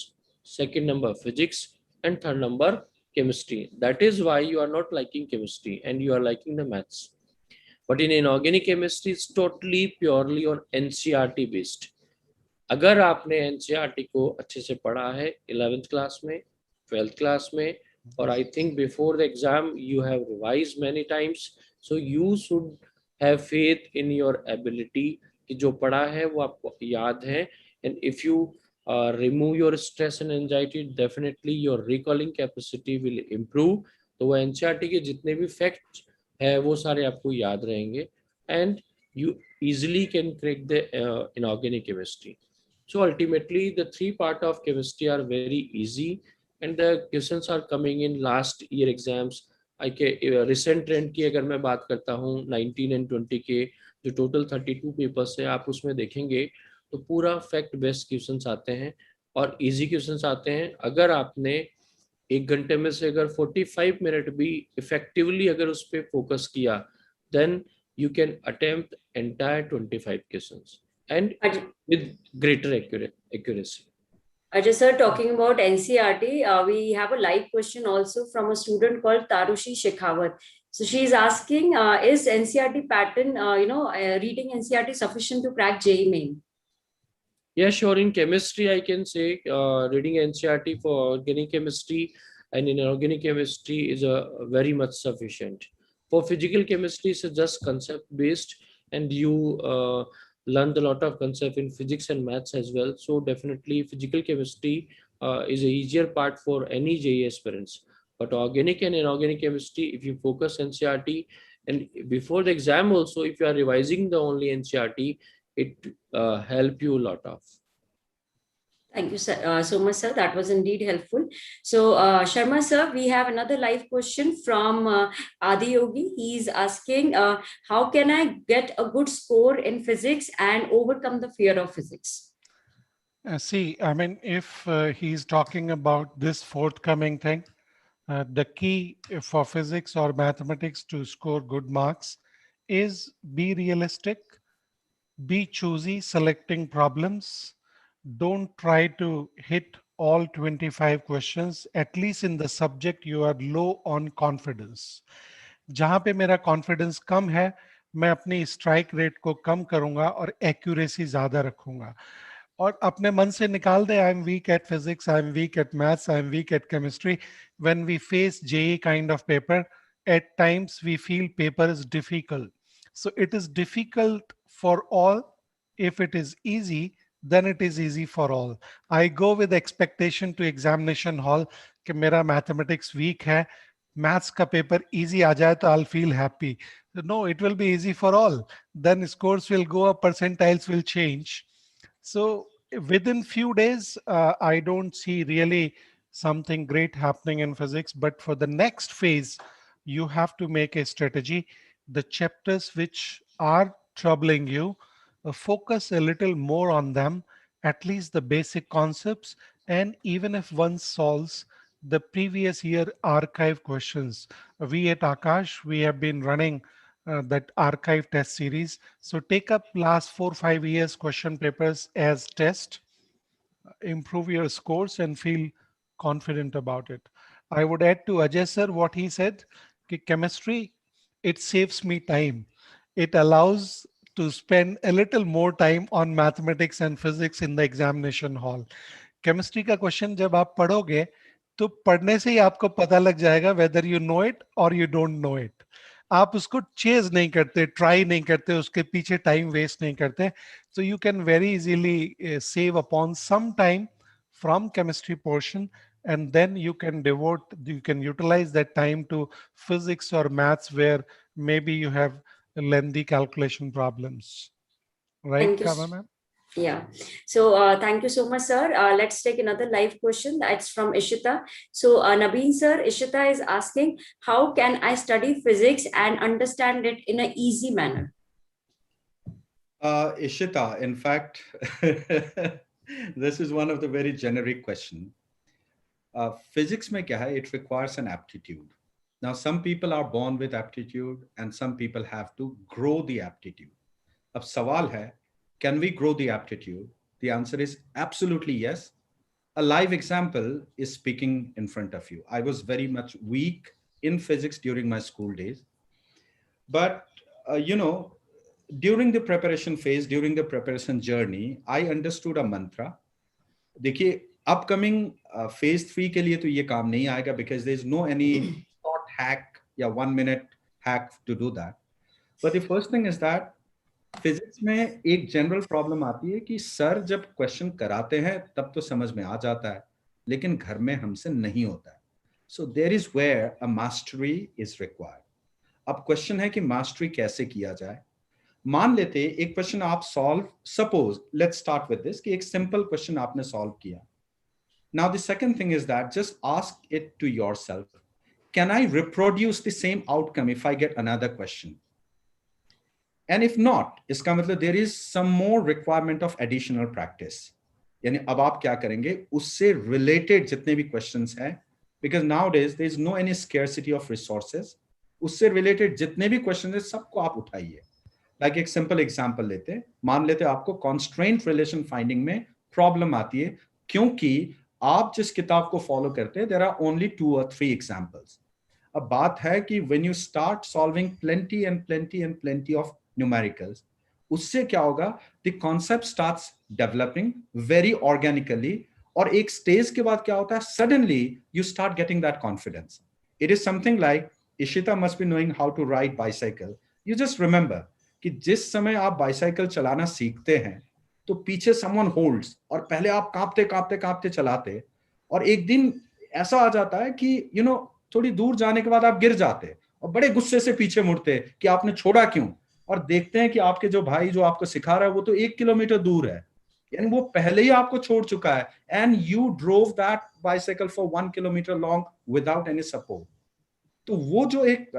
second number physics, and third number chemistry. That is why you are not liking chemistry and you are liking the maths. But in inorganic chemistry, it's totally purely on NCERT based. अगर आपने NCERT को अच्छे से पढ़ा है 11th class में, 12th class में, और I think before the exam you have revised many times, so you should have faith in your ability कि जो पढ़ा है वो आपको याद है. And if you remove your stress and anxiety, definitely your recalling capacity will improve. तो वो NCERT के जितने भी facts है वो सारे आपको याद रहेंगे, and you easily can crack the inorganic chemistry. So ultimately the three part of chemistry are very easy, and the questions are coming in last year exams. recent trend की अगर मैं बात करता हूँ 19 and 20 के जो टोटल 32 पेपर्स है, आप उसमें देखेंगे तो पूरा फैक्ट बेस्ड क्वेश्चंस आते हैं और इजी क्वेश्चंस आते हैं. अगर आपने एक घंटे में से अगर 45 मिनट भी इफेक्टिवली अगर उस पर फोकस किया, then you can attempt entire 25 questions and with greater accuracy. Ajay sir, talking about NCERT, we have a live question also from a student called Tarushi Shekhawat. So she is asking, is NCERT pattern, reading NCERT sufficient to crack JEE main? Yeah, sure. In chemistry, I can say reading NCERT for organic chemistry and inorganic chemistry is very much sufficient. For physical chemistry, it's just concept based, and you learned a lot of concept in physics and maths as well. So definitely, physical chemistry is a easier part for any JEE aspirants. But organic and inorganic chemistry, if you focus NCERT, and before the exam also, if you are revising the only NCERT, it help you a lot of. Thank you so much, sir. That was indeed helpful. So, Sharma, sir, we have another live question from Adi Yogi. He's asking, how can I get a good score in physics and overcome the fear of physics? See, I mean, if he's talking about this forthcoming thing, the key for physics or mathematics to score good marks is be realistic, be choosy selecting problems. Don't try to hit all 25 questions, at least in the subject you are low on confidence. जहां पे मेरा confidence कम है, मैं अपनी strike rate को कम करूंगा और accuracy ज्यादा रखूंगा. और अपने मन से निकाल दे, I am weak at physics, I am weak at maths, I am weak at chemistry. When we face JEE kind of paper, at times we feel paper is difficult. So it is difficult for all. If it is easy, then it is easy for all. I go with expectation to examination hall कि मेरा mathematics weak है, maths का paper easy आ जाए तो I'll feel happy. No, it will be easy for all. Then scores will go up, percentiles will change. So within few days, I don't see really something great happening in physics. But for the next phase, you have to make a strategy. The chapters which are troubling you, focus a little more on them, at least the basic concepts. And even if one solves the previous year archive questions, we at Akash, we have been running that archive test series. So take up last 4 5 years question papers as test, improve your scores and feel confident about it. I would add to Ajay sir what he said, कि chemistry, it saves me time. It allows to spend a little more time on mathematics and physics in the examination hall. Chemistry का question जब आप पढ़ोगे तो पढ़ने से ही आपको पता लग जाएगा वेदर यू नो इट और यू डोंट नो इट. आप उसको चेज नहीं करते, ट्राई नहीं करते, उसके पीछे टाइम वेस्ट नहीं करते. So you can very easily save upon some time from chemistry portion, and then you can utilize that time to physics or maths where maybe you have lengthy calculation problems. Right, Thank you. Kama ma'am? Yeah. So thank you so much, sir. Let's take another live question. That's from Ishita. So Nabin sir, Ishita is asking, how can I study physics and understand it in an easy manner? Ishita, in fact, this is one of the very generic question. Physics mein kya hai? It requires an aptitude. Now, some people are born with aptitude and some people have to grow the aptitude. Ab sawal hai, can we grow the aptitude? The answer is absolutely yes. A live example is speaking in front of you. I was very much weak in physics during my school days. But, during the preparation phase, during the preparation journey, I understood a mantra. देखिए, upcoming phase 3 के लिए तो ये काम नहीं आएगा because there is no any short hack या 1 minute hack to do that. But the first thing is that physics में एक जनरल प्रॉब्लम आती है कि सर जब क्वेश्चन कराते हैं तब तो समझ में आ जाता है, लेकिन घर में हमसे नहीं होता है. So there is where a mastery is required. अब क्वेश्चन है कि मास्टरी कैसे किया जाए. मान लेते एक क्वेश्चन आप solve, suppose let's start with this, कि एक सिंपल क्वेश्चन आपने सॉल्व किया. Now the second thing is that just ask it to yourself, can I reproduce the same outcome if I get another question. And if not, इसका मतलब there is some more requirement of additional practice. यानी अब आप क्या करेंगे, उससे related जितने भी questions हैं, because nowadays there is no any scarcity of resources, उससे related जितने भी questions हैं सबको आप उठाइए. Like एक simple example लेते हैं, मान लेते हैं आपको constraint relation finding में problem आती है, क्योंकि आप जिस किताब को follow करते हैं there are only 2 or 3 examples. अब बात है कि when you start solving plenty and plenty and plenty of numericals, उससे क्या होगा, the concept starts developing very organically, और एक स्टेज के बाद क्या होता है, suddenly you start getting that confidence. It is something like Ishita must be knowing how to ride bicycle. You just remember कि जिस समय आप bicycle चलाना सीखते हैं तो पीछे someone holds और पहले आप कांपते कांपते कांपते चलाते, और एक दिन ऐसा आ जाता है कि थोड़ी दूर जाने के बाद आप गिर जाते और बड़े गुस्से से पीछे मुड़ते कि आपने छोड़ा क्यों, और देखते हैं कि आपके जो भाई जो आपको सिखा रहा है वो तो 1 किलोमीटर दूर है, यानी वो पहले ही आपको छोड़ चुका है, and you drove that bicycle for 1 kilometre long without any support. तो वो जो एक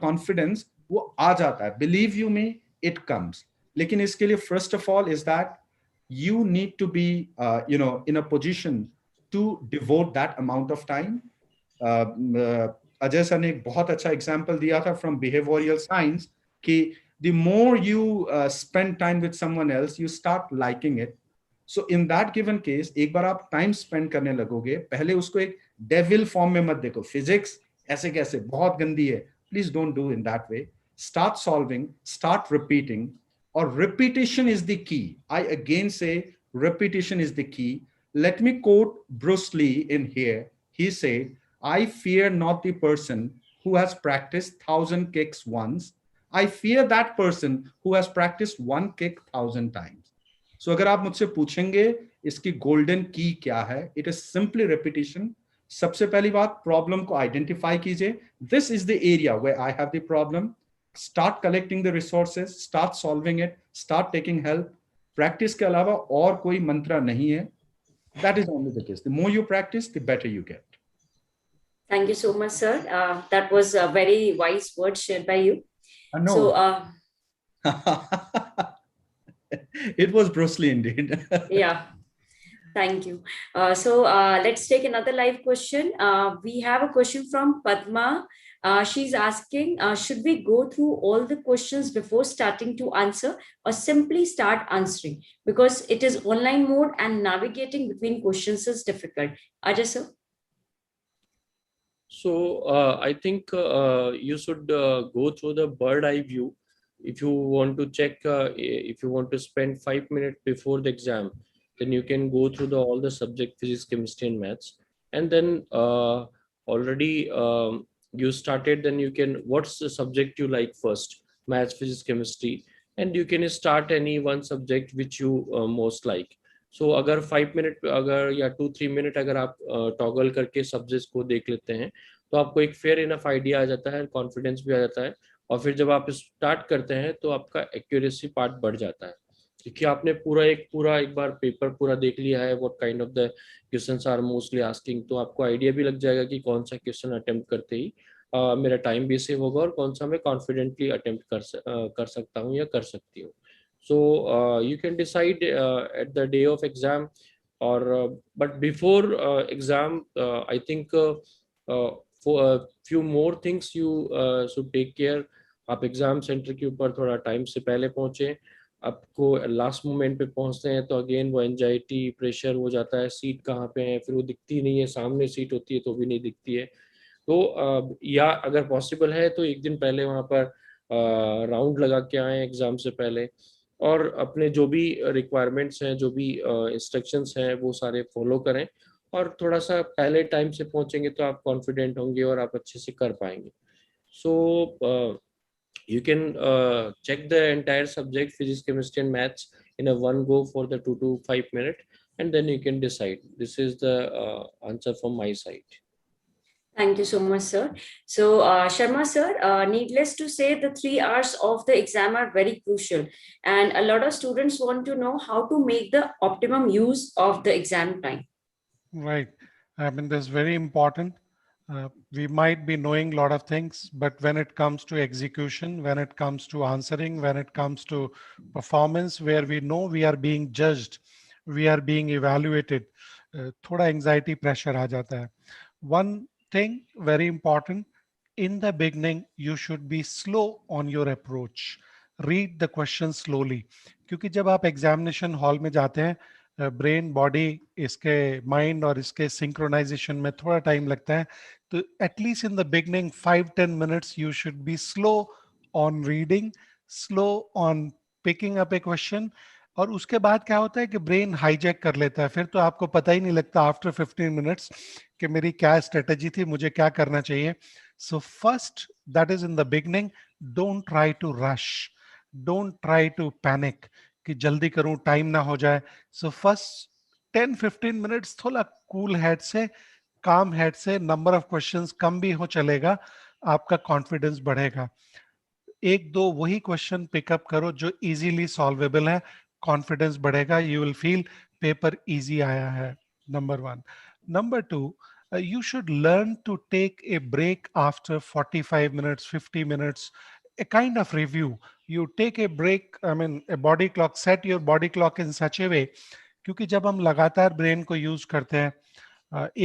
कॉन्फिडेंस वो आ जाता है, believe you me, it comes. लेकिन इसके लिए first of all is that you need to be in a position to devote that amount of time. Ajay sir ने एक बहुत अच्छा एग्जाम्पल दिया था फ्रॉम बिहेवियरल साइंस कि the more you spend time with someone else, you start liking it. So in that given case, एक बार आप time spend करने लगोगे, पहले उसको एक devil form में मत देखो, physics ऐसे कैसे बहुत गंदी है, please don't do in that way. Start solving, start repeating, or repetition is the key. I again say repetition is the key. Let me quote Bruce Lee in here. He said, I fear not the person who has practiced 1,000 kicks once. I fear that person who has practiced 1 kick 1,000 times. So अगर आप मुझसे पूछेंगे इसकी golden key क्या है, it is simply repetition. सबसे पहली बात, प्रॉब्लम को आइडेंटिफाई कीजिए. This is the area where I have the problem. Start collecting the resources, start solving it, start taking help. Practice के अलावा और कोई मंत्र नहीं है. That is only the case. The more you practice, the better you get. Thank you so much, sir. That was a very wise word shared by you. No. So, it was Bruce Lee indeed. yeah. Thank you. Let's take another live question. We have a question from Padma. She's asking, should we go through all the questions before starting to answer or simply start answering? Because it is online mode and navigating between questions is difficult. Ajay, sir? So I think you should go through the bird eye view. If you want to check, if you want to spend 5 minutes before the exam, then you can go through all the subject physics, chemistry, and maths. And then already you started, then you can, what's the subject you like first? Maths, physics, chemistry. And you can start any one subject which you most like. सो अगर 5 minute अगर या 2-3 minute अगर आप toggle करके subjects को देख लेते हैं तो आपको एक फेयर इनफ आइडिया आ जाता है, कॉन्फिडेंस भी आ जाता है. और फिर जब आप स्टार्ट करते हैं तो आपका एक्यूरेसी पार्ट बढ़ जाता है, क्योंकि आपने पूरा एक बार पेपर पूरा देख लिया है, what kind of the questions are mostly asking. तो आपको आइडिया भी लग जाएगा कि कौन सा क्वेश्चन अटेम्प्ट करते ही मेरा टाइम भी सेव होगा और कौन सा मैं कॉन्फिडेंटली अटेम्प्ट कर सकता हूँ या कर सकती हूँ. So you can decide at the day of exam, or but before exam, I think for a few more things you should take care. आप एग्जाम सेंटर के ऊपर थोड़ा टाइम से पहले पहुंचे. आपको लास्ट मोमेंट पे पहुंचते हैं तो अगेन वो एंजाइटी प्रेशर हो जाता है, सीट कहाँ पे है, फिर वो दिखती नहीं है, सामने सीट होती है तो भी नहीं दिखती है. तो या अगर पॉसिबल है तो एक दिन पहले वहाँ पर राउंड लगा के आए एग्जाम से पहले, और अपने जो भी रिक्वायरमेंट्स हैं, जो भी इंस्ट्रक्शंस हैं वो सारे फॉलो करें. और थोड़ा सा पहले टाइम से पहुंचेंगे तो आप कॉन्फिडेंट होंगे और आप अच्छे से कर पाएंगे. सो you can check the entire subject physics, chemistry, and maths in a one go for the 2 to 5 minutes, and then you can decide. This is the answer from my side. Thank you so much, sir. So, Sharma sir, needless to say, the 3 hours of the exam are very crucial. And a lot of students want to know how to make the optimum use of the exam time. Right. I mean, that's very important. We might be knowing a lot of things, but when it comes to execution, when it comes to answering, when it comes to performance, where we know we are being judged, we are being evaluated, thoda anxiety pressure aa jata hai. One thing very important, in the beginning, you should be slow on your approach. Read the question slowly. क्योंकि जब आप examination hall में जाते हैं, brain body इसके mind और इसके synchronisation में थोड़ा टाइम लगता है. तो at least in the beginning 5-10 minutes you should be slow on reading, slow on picking up A question. और उसके बाद क्या होता है कि ब्रेन हाईजैक कर लेता है, फिर तो आपको पता ही नहीं लगता आफ्टर 15 मिनट्स कि मेरी क्या स्ट्रेटजी थी, मुझे क्या करना चाहिए. So first, that is in the beginning. Don't try to rush, don't try to panic कि जल्दी करूं, टाइम ना हो जाए. सो फर्स्ट 10-15 मिनट्स थोड़ा कूल हेड से, काम हेड से, नंबर ऑफ क्वेश्चंस कम भी हो चलेगा, आपका कॉन्फिडेंस बढ़ेगा. एक दो वही क्वेश्चन पिकअप करो जो इजीली सॉल्वेबल है, कॉन्फिडेंस बढ़ेगा, you will feel paper easy आया है. Number 1. Number 2, you should learn to take a break after 45 minutes, 50 minutes, a kind of review. You take a break, I mean a body clock, set your body clock in such a way. क्योंकि जब हम लगातार brain को use करते हैं,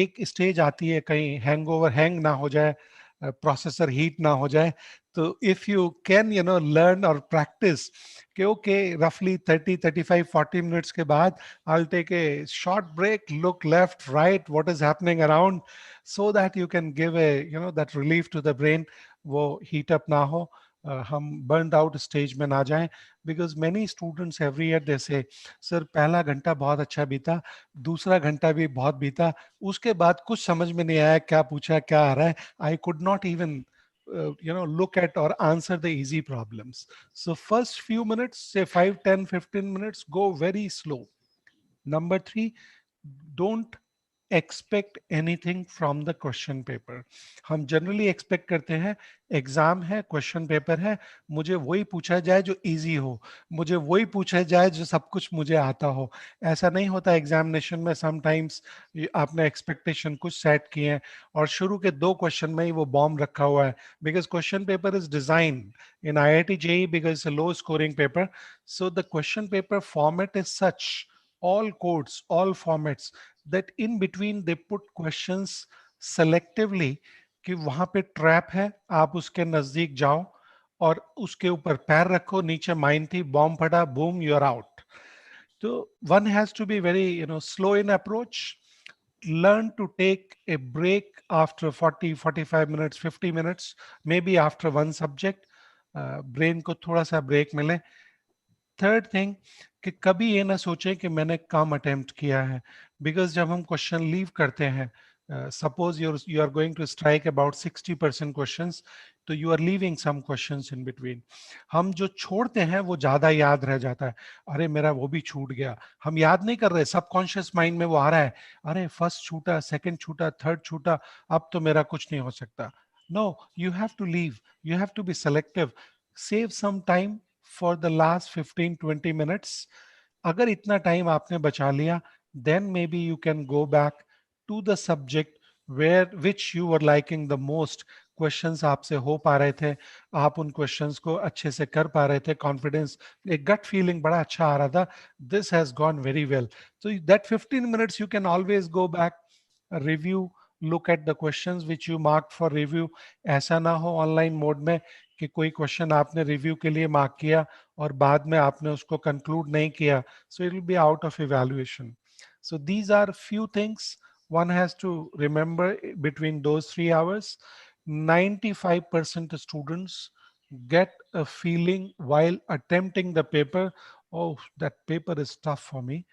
एक stage आती है कहीं हैंगओवर, हैंग ना हो जाए, प्रोसेसर हीट ना हो जाए. तो इफ यू कैन लर्न और प्रैक्टिस कि ओके रफली 30-35-40 मिनट्स के बाद I will take a short break, look left right what is happening around, so that you can give a that relief to the brain. वो heat up ना हो, हम burn out stage में ना जाएं. Because many students every year they say sir पहला घंटा बहुत अच्छा बीता, दूसरा घंटा भी बहुत बीता, उसके बाद कुछ समझ में नहीं आया क्या पूछा क्या आ रहा है, I could not even look at or answer the easy problems. So first few minutes, say 5-10-15 minutes, go very slow. Number 3, don't expect anything from the question paper. हम generally expect करते हैं एग्जाम है, question paper है, मुझे वही पूछा जाए जो इजी हो, मुझे वही पूछा जाए जो सब कुछ मुझे आता हो. ऐसा नहीं होता एग्जामिनेशन में. समटाइम्स आपने एक्सपेक्टेशन कुछ सेट किए हैं और शुरू के 2 क्वेश्चन में ही वो बॉम्ब रखा हुआ है. Because question paper is design in IIT JEE because it's a low scoring paper. So the question paper format is such, all codes, all formats, that in between they put questions selectively कि वहां पे trap है, आप उसके नजदीक जाओ और उसके ऊपर पैर रखो, नीचे माइन थी, बॉम्ब फटा, बूम, यू आर आउट. तो one has to be very, slow in approach. Learn to take a break after 40, 45 minutes, 50 minutes, maybe after one subject. Brain को थोड़ा सा ब्रेक मिले. थर्ड थिंग कि कभी ये ना सोचे कि मैंने कम अटेम्प्ट किया है. बिकॉज जब हम क्वेश्चन लीव करते हैं, suppose you are going to strike about 60% questions, तो you are leaving some questions in between. हम जो छोड़ते हैं वो ज्यादा याद रह जाता है. अरे मेरा वो भी छूट गया. हम याद नहीं कर रहे, सबकॉन्शियस माइंड में वो आ रहा है, अरे फर्स्ट छूटा, सेकंड छूटा, थर्ड छूटा, अब तो मेरा कुछ नहीं हो सकता. No, you have to leave, you have to be selective. Save some time for the last 15-20 minutes. अगर इतना टाइम आपने बचा लिया, then maybe you can go back to the subject where which you were liking the most. Questions आपसे हो पा रहे थे, आप उन क्वेश्चंस को अच्छे से कर पा रहे थे, कॉन्फिडेंस, एक गट फीलिंग बड़ा अच्छा आ रहा था, this has gone very well. So that 15 minutes you can always go back, review, look at the questions which you marked for review. ऐसा ना हो ऑनलाइन मोड में कि कोई क्वेश्चन आपने रिव्यू के लिए मार्क किया और बाद में आपने उसको कंक्लूड नहीं किया, so it will be out of evaluation. So these are few things one has to remember between those 3 hours. 95% students get a feeling while attempting the paper, oh, that paper is tough for me,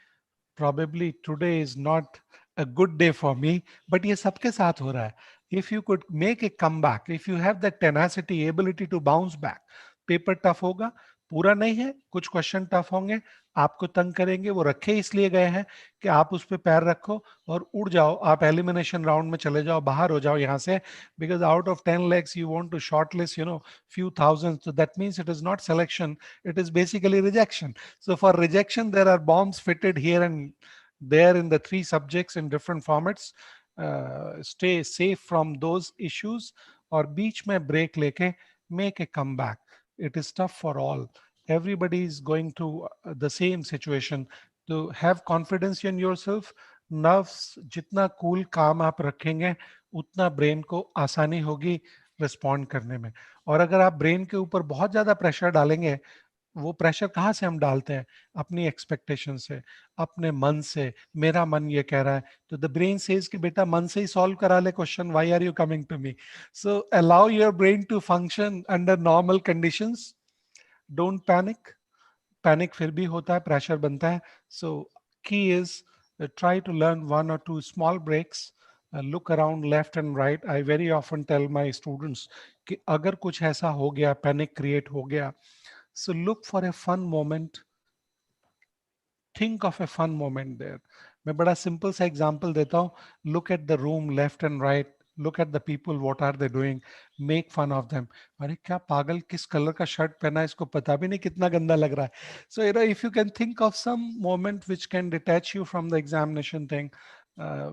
probably today is not a good day for me. But ये सबके साथ हो रहा है. If you could make a comeback, if you have that tenacity, ability to bounce back, paper tough होगा, पूरा नहीं है, कुछ क्वेश्चन टफ होंगे, आपको तंग करेंगे, वो रखे इसलिए गए हैं कि आप उस पे पैर रखो और उड़ जाओ, आप एलिमिनेशन राउंड में चले जाओ, बाहर हो जाओ यहाँ से. Because out of 10 lakhs you want to shortlist, few thousands, so that means it is not selection, it is basically rejection. So for rejection there are bombs fitted here and there in the 3 subjects in different formats. Stay safe from those issues और बीच में break लेके make a comeback. It is tough for all. Everybody is going through the same situation. To have confidence in yourself, nerves जितना cool काम आप रखेंगे उतना brain को आसानी होगी रिस्पॉन्ड करने में. और अगर आप ब्रेन के ऊपर बहुत ज्यादा प्रेशर डालेंगे, वो प्रेशर कहाँ से हम डालते हैं? अपनी एक्सपेक्टेशन से, अपने मन से. मेरा मन ये कह रहा है, तो द ब्रेन सेज कि बेटा मन से ही सॉल्व करा ले question, why are you coming to me? So allow your brain to function under normal conditions. Don't panic. Panic फिर भी होता है, प्रेशर बनता है. So key is try to learn 1 or 2 small breaks. Look around left and right. I very often tell my students कि अगर कुछ ऐसा हो गया, पैनिक क्रिएट हो गया, so look for a fun moment. Think of a fun moment there. मैं बड़ा सिंपल सा एग्जांपल देता हूँ. Look at the room left and right. Look at the people. What are they doing? Make fun of them. अरे क्या पागल, किस colour का शर्ट पहना है, इसको पता भी नहीं कितना गंदा लग रहा है. So if you can think of some moment which can detach you from the examination thing,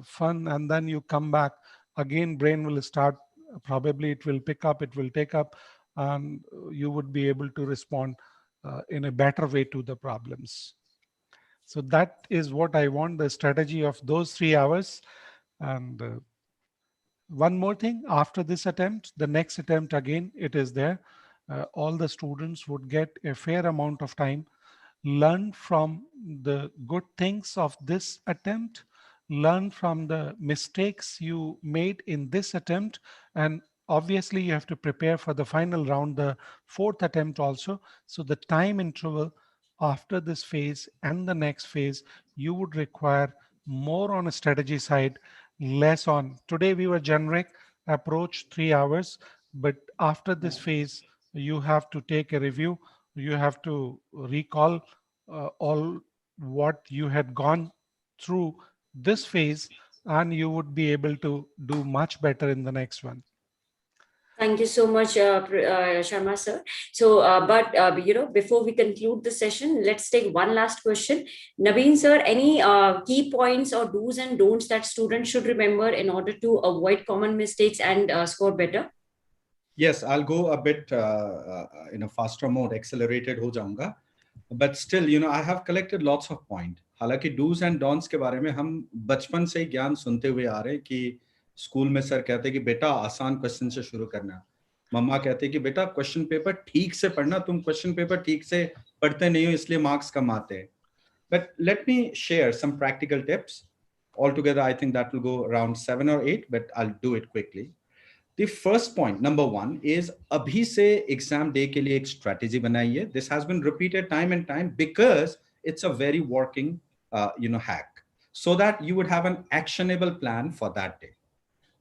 fun, and then you come back again, brain will start. Probably it will pick up. It will take up, and you would be able to respond in a better way to the problems. So that is what I want, the strategy of those 3 hours. And one more thing, after this attempt, the next attempt again, it is there. All the students would get a fair amount of time, learn from the good things of this attempt, learn from the mistakes you made in this attempt, and obviously you have to prepare for the final round, the 4th attempt also. So the time interval after this phase and the next phase, you would require more on a strategy side, less on. Today we were generic approach 3 hours, but after this phase, you have to take a review. You have to recall all what you had gone through this phase and you would be able to do much better in the next one. Thank you so much, Sharma sir. So, before we conclude the session, let's take one last question. Nabin sir, any key points or do's and don'ts that students should remember in order to avoid common mistakes and score better? Yes, I'll go a bit in a faster mode, accelerated ho jaunga. But still, I have collected lots of points. हालांकि do's and don'ts के बारे में हम बचपन से ही ज्ञान सुनते हुए आ रहे हैं कि स्कूल में सर कहते हैं कि बेटा आसान क्वेश्चन से शुरू करना, मम्मा कहते हैं कि बेटा क्वेश्चन पेपर ठीक से पढ़ना, तुम क्वेश्चन पेपर ठीक से पढ़ते नहीं हो इसलिए मार्क्स कम आते हैं. But let me share some practical tips. Altogether, I think that will go around 7 or 8, but I'll do it quickly. The first point, number one, is abhi se exam day ke liye ek strategy banaiye. This has been repeated time and time because it's a very working, hack, so that you would have an actionable plan for that day.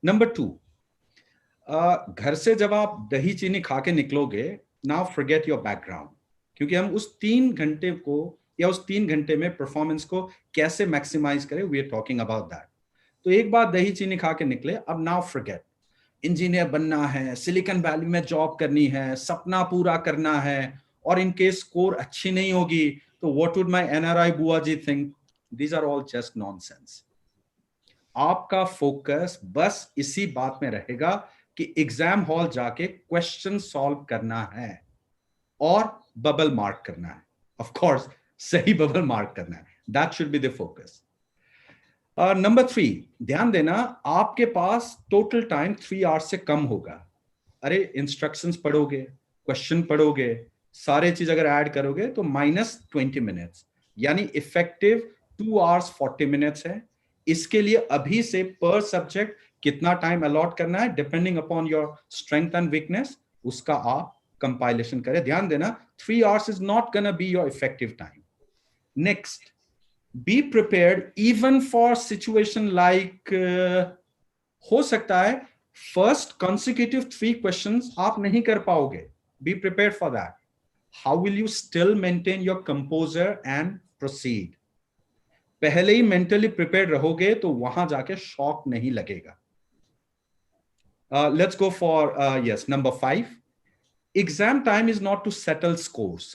Number two, घर से जब आप दही चीनी खा के निकलोगे, now forget your background, क्योंकि हम उस 3 घंटे को या उस 3 घंटे में परफॉर्मेंस को कैसे मैक्सिमाइज करें, we are talking about that. तो एक बार दही चीनी खा के निकले, अब now forget. इंजीनियर बनना है, सिलिकॉन वैली में जॉब करनी है, सपना पूरा करना है, और इनके स्कोर अच्छी नहीं होगी तो what would my NRI bua ji think? These are all just nonsense. आपका फोकस बस इसी बात में रहेगा कि एग्जाम हॉल जाके क्वेश्चन सॉल्व करना है और बबल मार्क करना है. ऑफ कोर्स सही बबल मार्क करना है. That should be the focus. Number 3, ध्यान देना, आपके पास टोटल टाइम 3 आवर्स से कम होगा. अरे इंस्ट्रक्शंस पढ़ोगे, क्वेश्चन पढ़ोगे, सारे चीज अगर ऐड करोगे तो -20 मिनट्स, यानी इफेक्टिव 2 आवर्स 40 मिनट्स है. इसके लिए अभी से पर सब्जेक्ट कितना टाइम अलॉट करना है depending upon your strength and weakness, उसका आप कंपाइलेशन करें. ध्यान देना, 3 hours is not gonna be your effective time. Next, be prepared even for situation like हो सकता है first consecutive 3 questions आप नहीं कर पाओगे. Be prepared for that. How will you still maintain your composure and proceed? पहले ही mentally prepared रहोगे तो वहां जाके शॉक नहीं लगेगा. Let's go for number 5. Exam time is not to settle scores.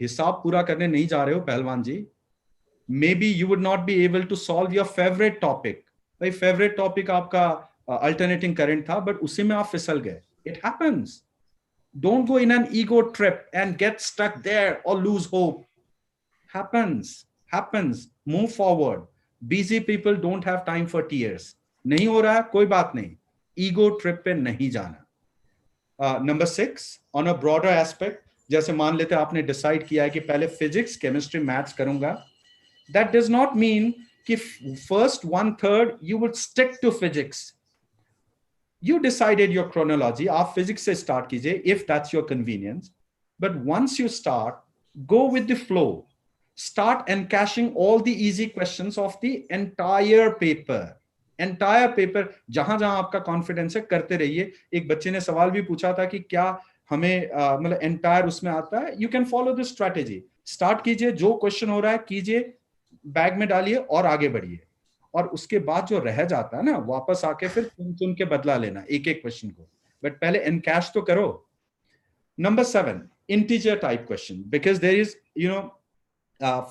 हिसाब पूरा करने नहीं जा रहे हो पहलवान जी. Maybe you would not be able to solve your favorite topic. भाई favorite topic आपका alternating current था, but उसी में आप फिसल गए. It happens. Don't go in an ego trip and get stuck there or lose hope. Happens. Move forward. Busy people don't have time for tears. नहीं हो रहा है, कोई बात नहीं. Ego trip पे नहीं जाना. Number 6, on a broader aspect, जैसे मान लेते आपने डिसाइड किया है कि पहले फिजिक्स, केमिस्ट्री, मैथ्स करूंगा. That does not mean कि first 1/3 you would stick to physics. You decided your chronology. आप physics से start कीजिए if that's your convenience. But once you start, go with the flow. Start encashing all the easy questions of the entire paper. Entire paper, जहां जहां आपका confidence है करते रहिए. एक बच्चे ने सवाल भी पूछा था कि क्या हमें मतलब entire उसमें आता है. You can follow this strategy. Start कीजिए, जो क्वेश्चन हो रहा है कीजिए, बैग में डालिए और आगे बढ़िए. और उसके बाद जो रह जाता है ना, वापस आके फिर चुन के बदला लेना एक एक क्वेश्चन को. बट पहले एनकैश तो करो. Number 7, integer type question, because there is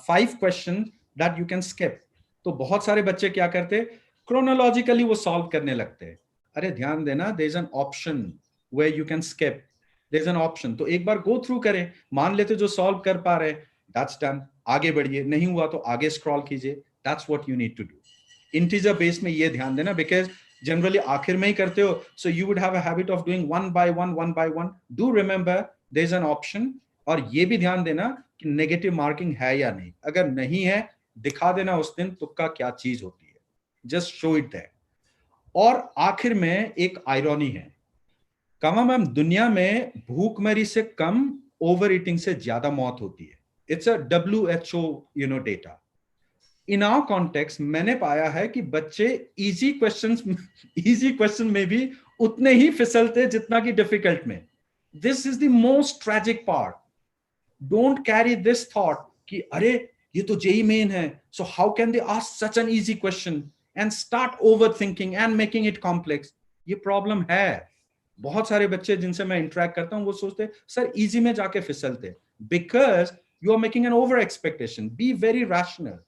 5 question that you can skip. तो बहुत सारे बच्चे क्या करते, क्रोनोलॉजिकली वो सॉल्व करने लगते. अरे ध्यान देना, there is an option where you can skip. There is an option. तो एक बार गो थ्रू करें. मान लेते जो सॉल्व कर पा रहे, दैट्स डन. आगे बढ़िए, नहीं हुआ तो आगे स्क्रॉल कीजिए. That's what you need to do. Integer base में ये ध्यान देना, बिकॉज जनरली आखिर में ही करते हो, so you would have a habit of doing one by one. Do remember there is an option. और ये भी ध्यान देना कि नेगेटिव मार्किंग है या नहीं. अगर नहीं है, दिखा देना उस दिन तुक्का क्या चीज होती है. Just show it there. और आखिर में एक आयरनी है, कमा मैम, दुनिया में भूखमरी से कम ओवर ईटिंग से ज्यादा मौत होती है. It's a WHO, data. In our context, मैंने पाया है कि बच्चे easy question में भी उतने ही फिसलते जितना कि difficult में. This is the most tragic part. Don't carry this thought कि अरे ये तो JEE main है, so how can they ask such an easy question? and start overthinking and making it complex. ये problem है. बहुत सारे बच्चे जिनसे मैं interact करता हूँ वो सोचते सर easy में जाके फिसलते, because you are making an over expectation. Be very rational.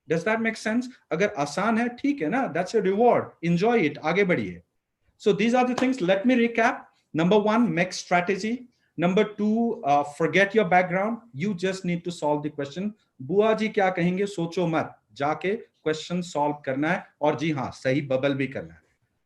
Does that make sense? अगर आसान है ठीक है ना, that's a reward. Enjoy it. आगे बढ़िए. So these are the things. Let me recap. Number 1, make strategy. Number 2, forget your background. You just need to solve the question. बुआ जी क्या कहेंगे सोचो मत, जाके question solve करना है, और जी हाँ सही bubble भी करना है.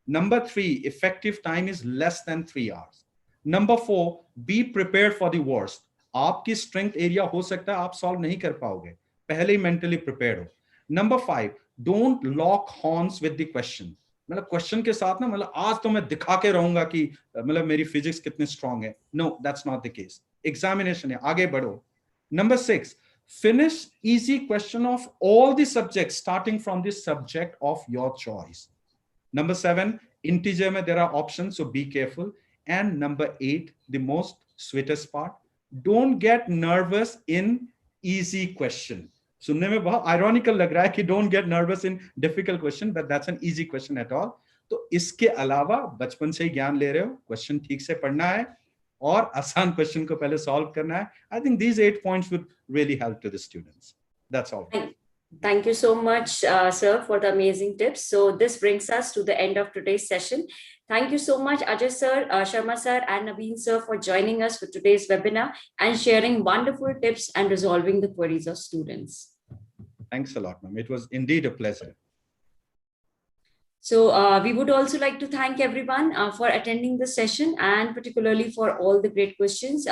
Number 3, effective time is less than 3 hours. Number 4, be prepared for the worst. आपकी strength area हो सकता है आप solve नहीं कर पाओगे, पहले ही mentally prepared हो. Number 5, don't lock horns with the question. मतलब क्वेश्चन के साथ ना, मतलब आज तो मैं दिखा के रहूंगा कि मतलब मेरी फिजिक्स कितनी स्ट्रांग है. No, that's not the case. Examination है, आगे बढ़ो. Number 6, finish easy question of all the subjects starting from the subject of your choice. Number 7, integer mein there are options, so be careful. And number 8, the most sweetest part, don't get nervous in easy question. सुनने में बहुत ironical लग रहा है कि don't get nervous in difficult question, but that's an easy question at all. तो इसके अलावा बचपन से ही ज्ञान ले रहे हो, क्वेश्चन ठीक से पढ़ना है और आसान क्वेश्चन को पहले सॉल्व करना है. I think these 8 points would really help to the students. That's all. Thank you so much, sir, for the amazing tips. So this brings us to the end of today's session. Thank you so much, Ajay sir, Sharma sir, and Nabin sir for joining us for today's webinar and sharing wonderful tips and resolving the queries of students. Thanks a lot, ma'am. It was indeed a pleasure. So we would also like to thank everyone for attending the session and particularly for all the great questions.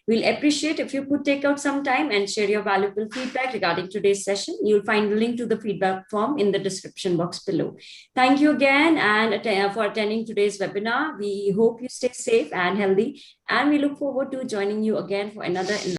We'll appreciate if you could take out some time and share your valuable feedback regarding today's session. You'll find the link to the feedback form in the description box below. Thank you again and for attending today's webinar. We hope you stay safe and healthy, and we look forward to joining you again for another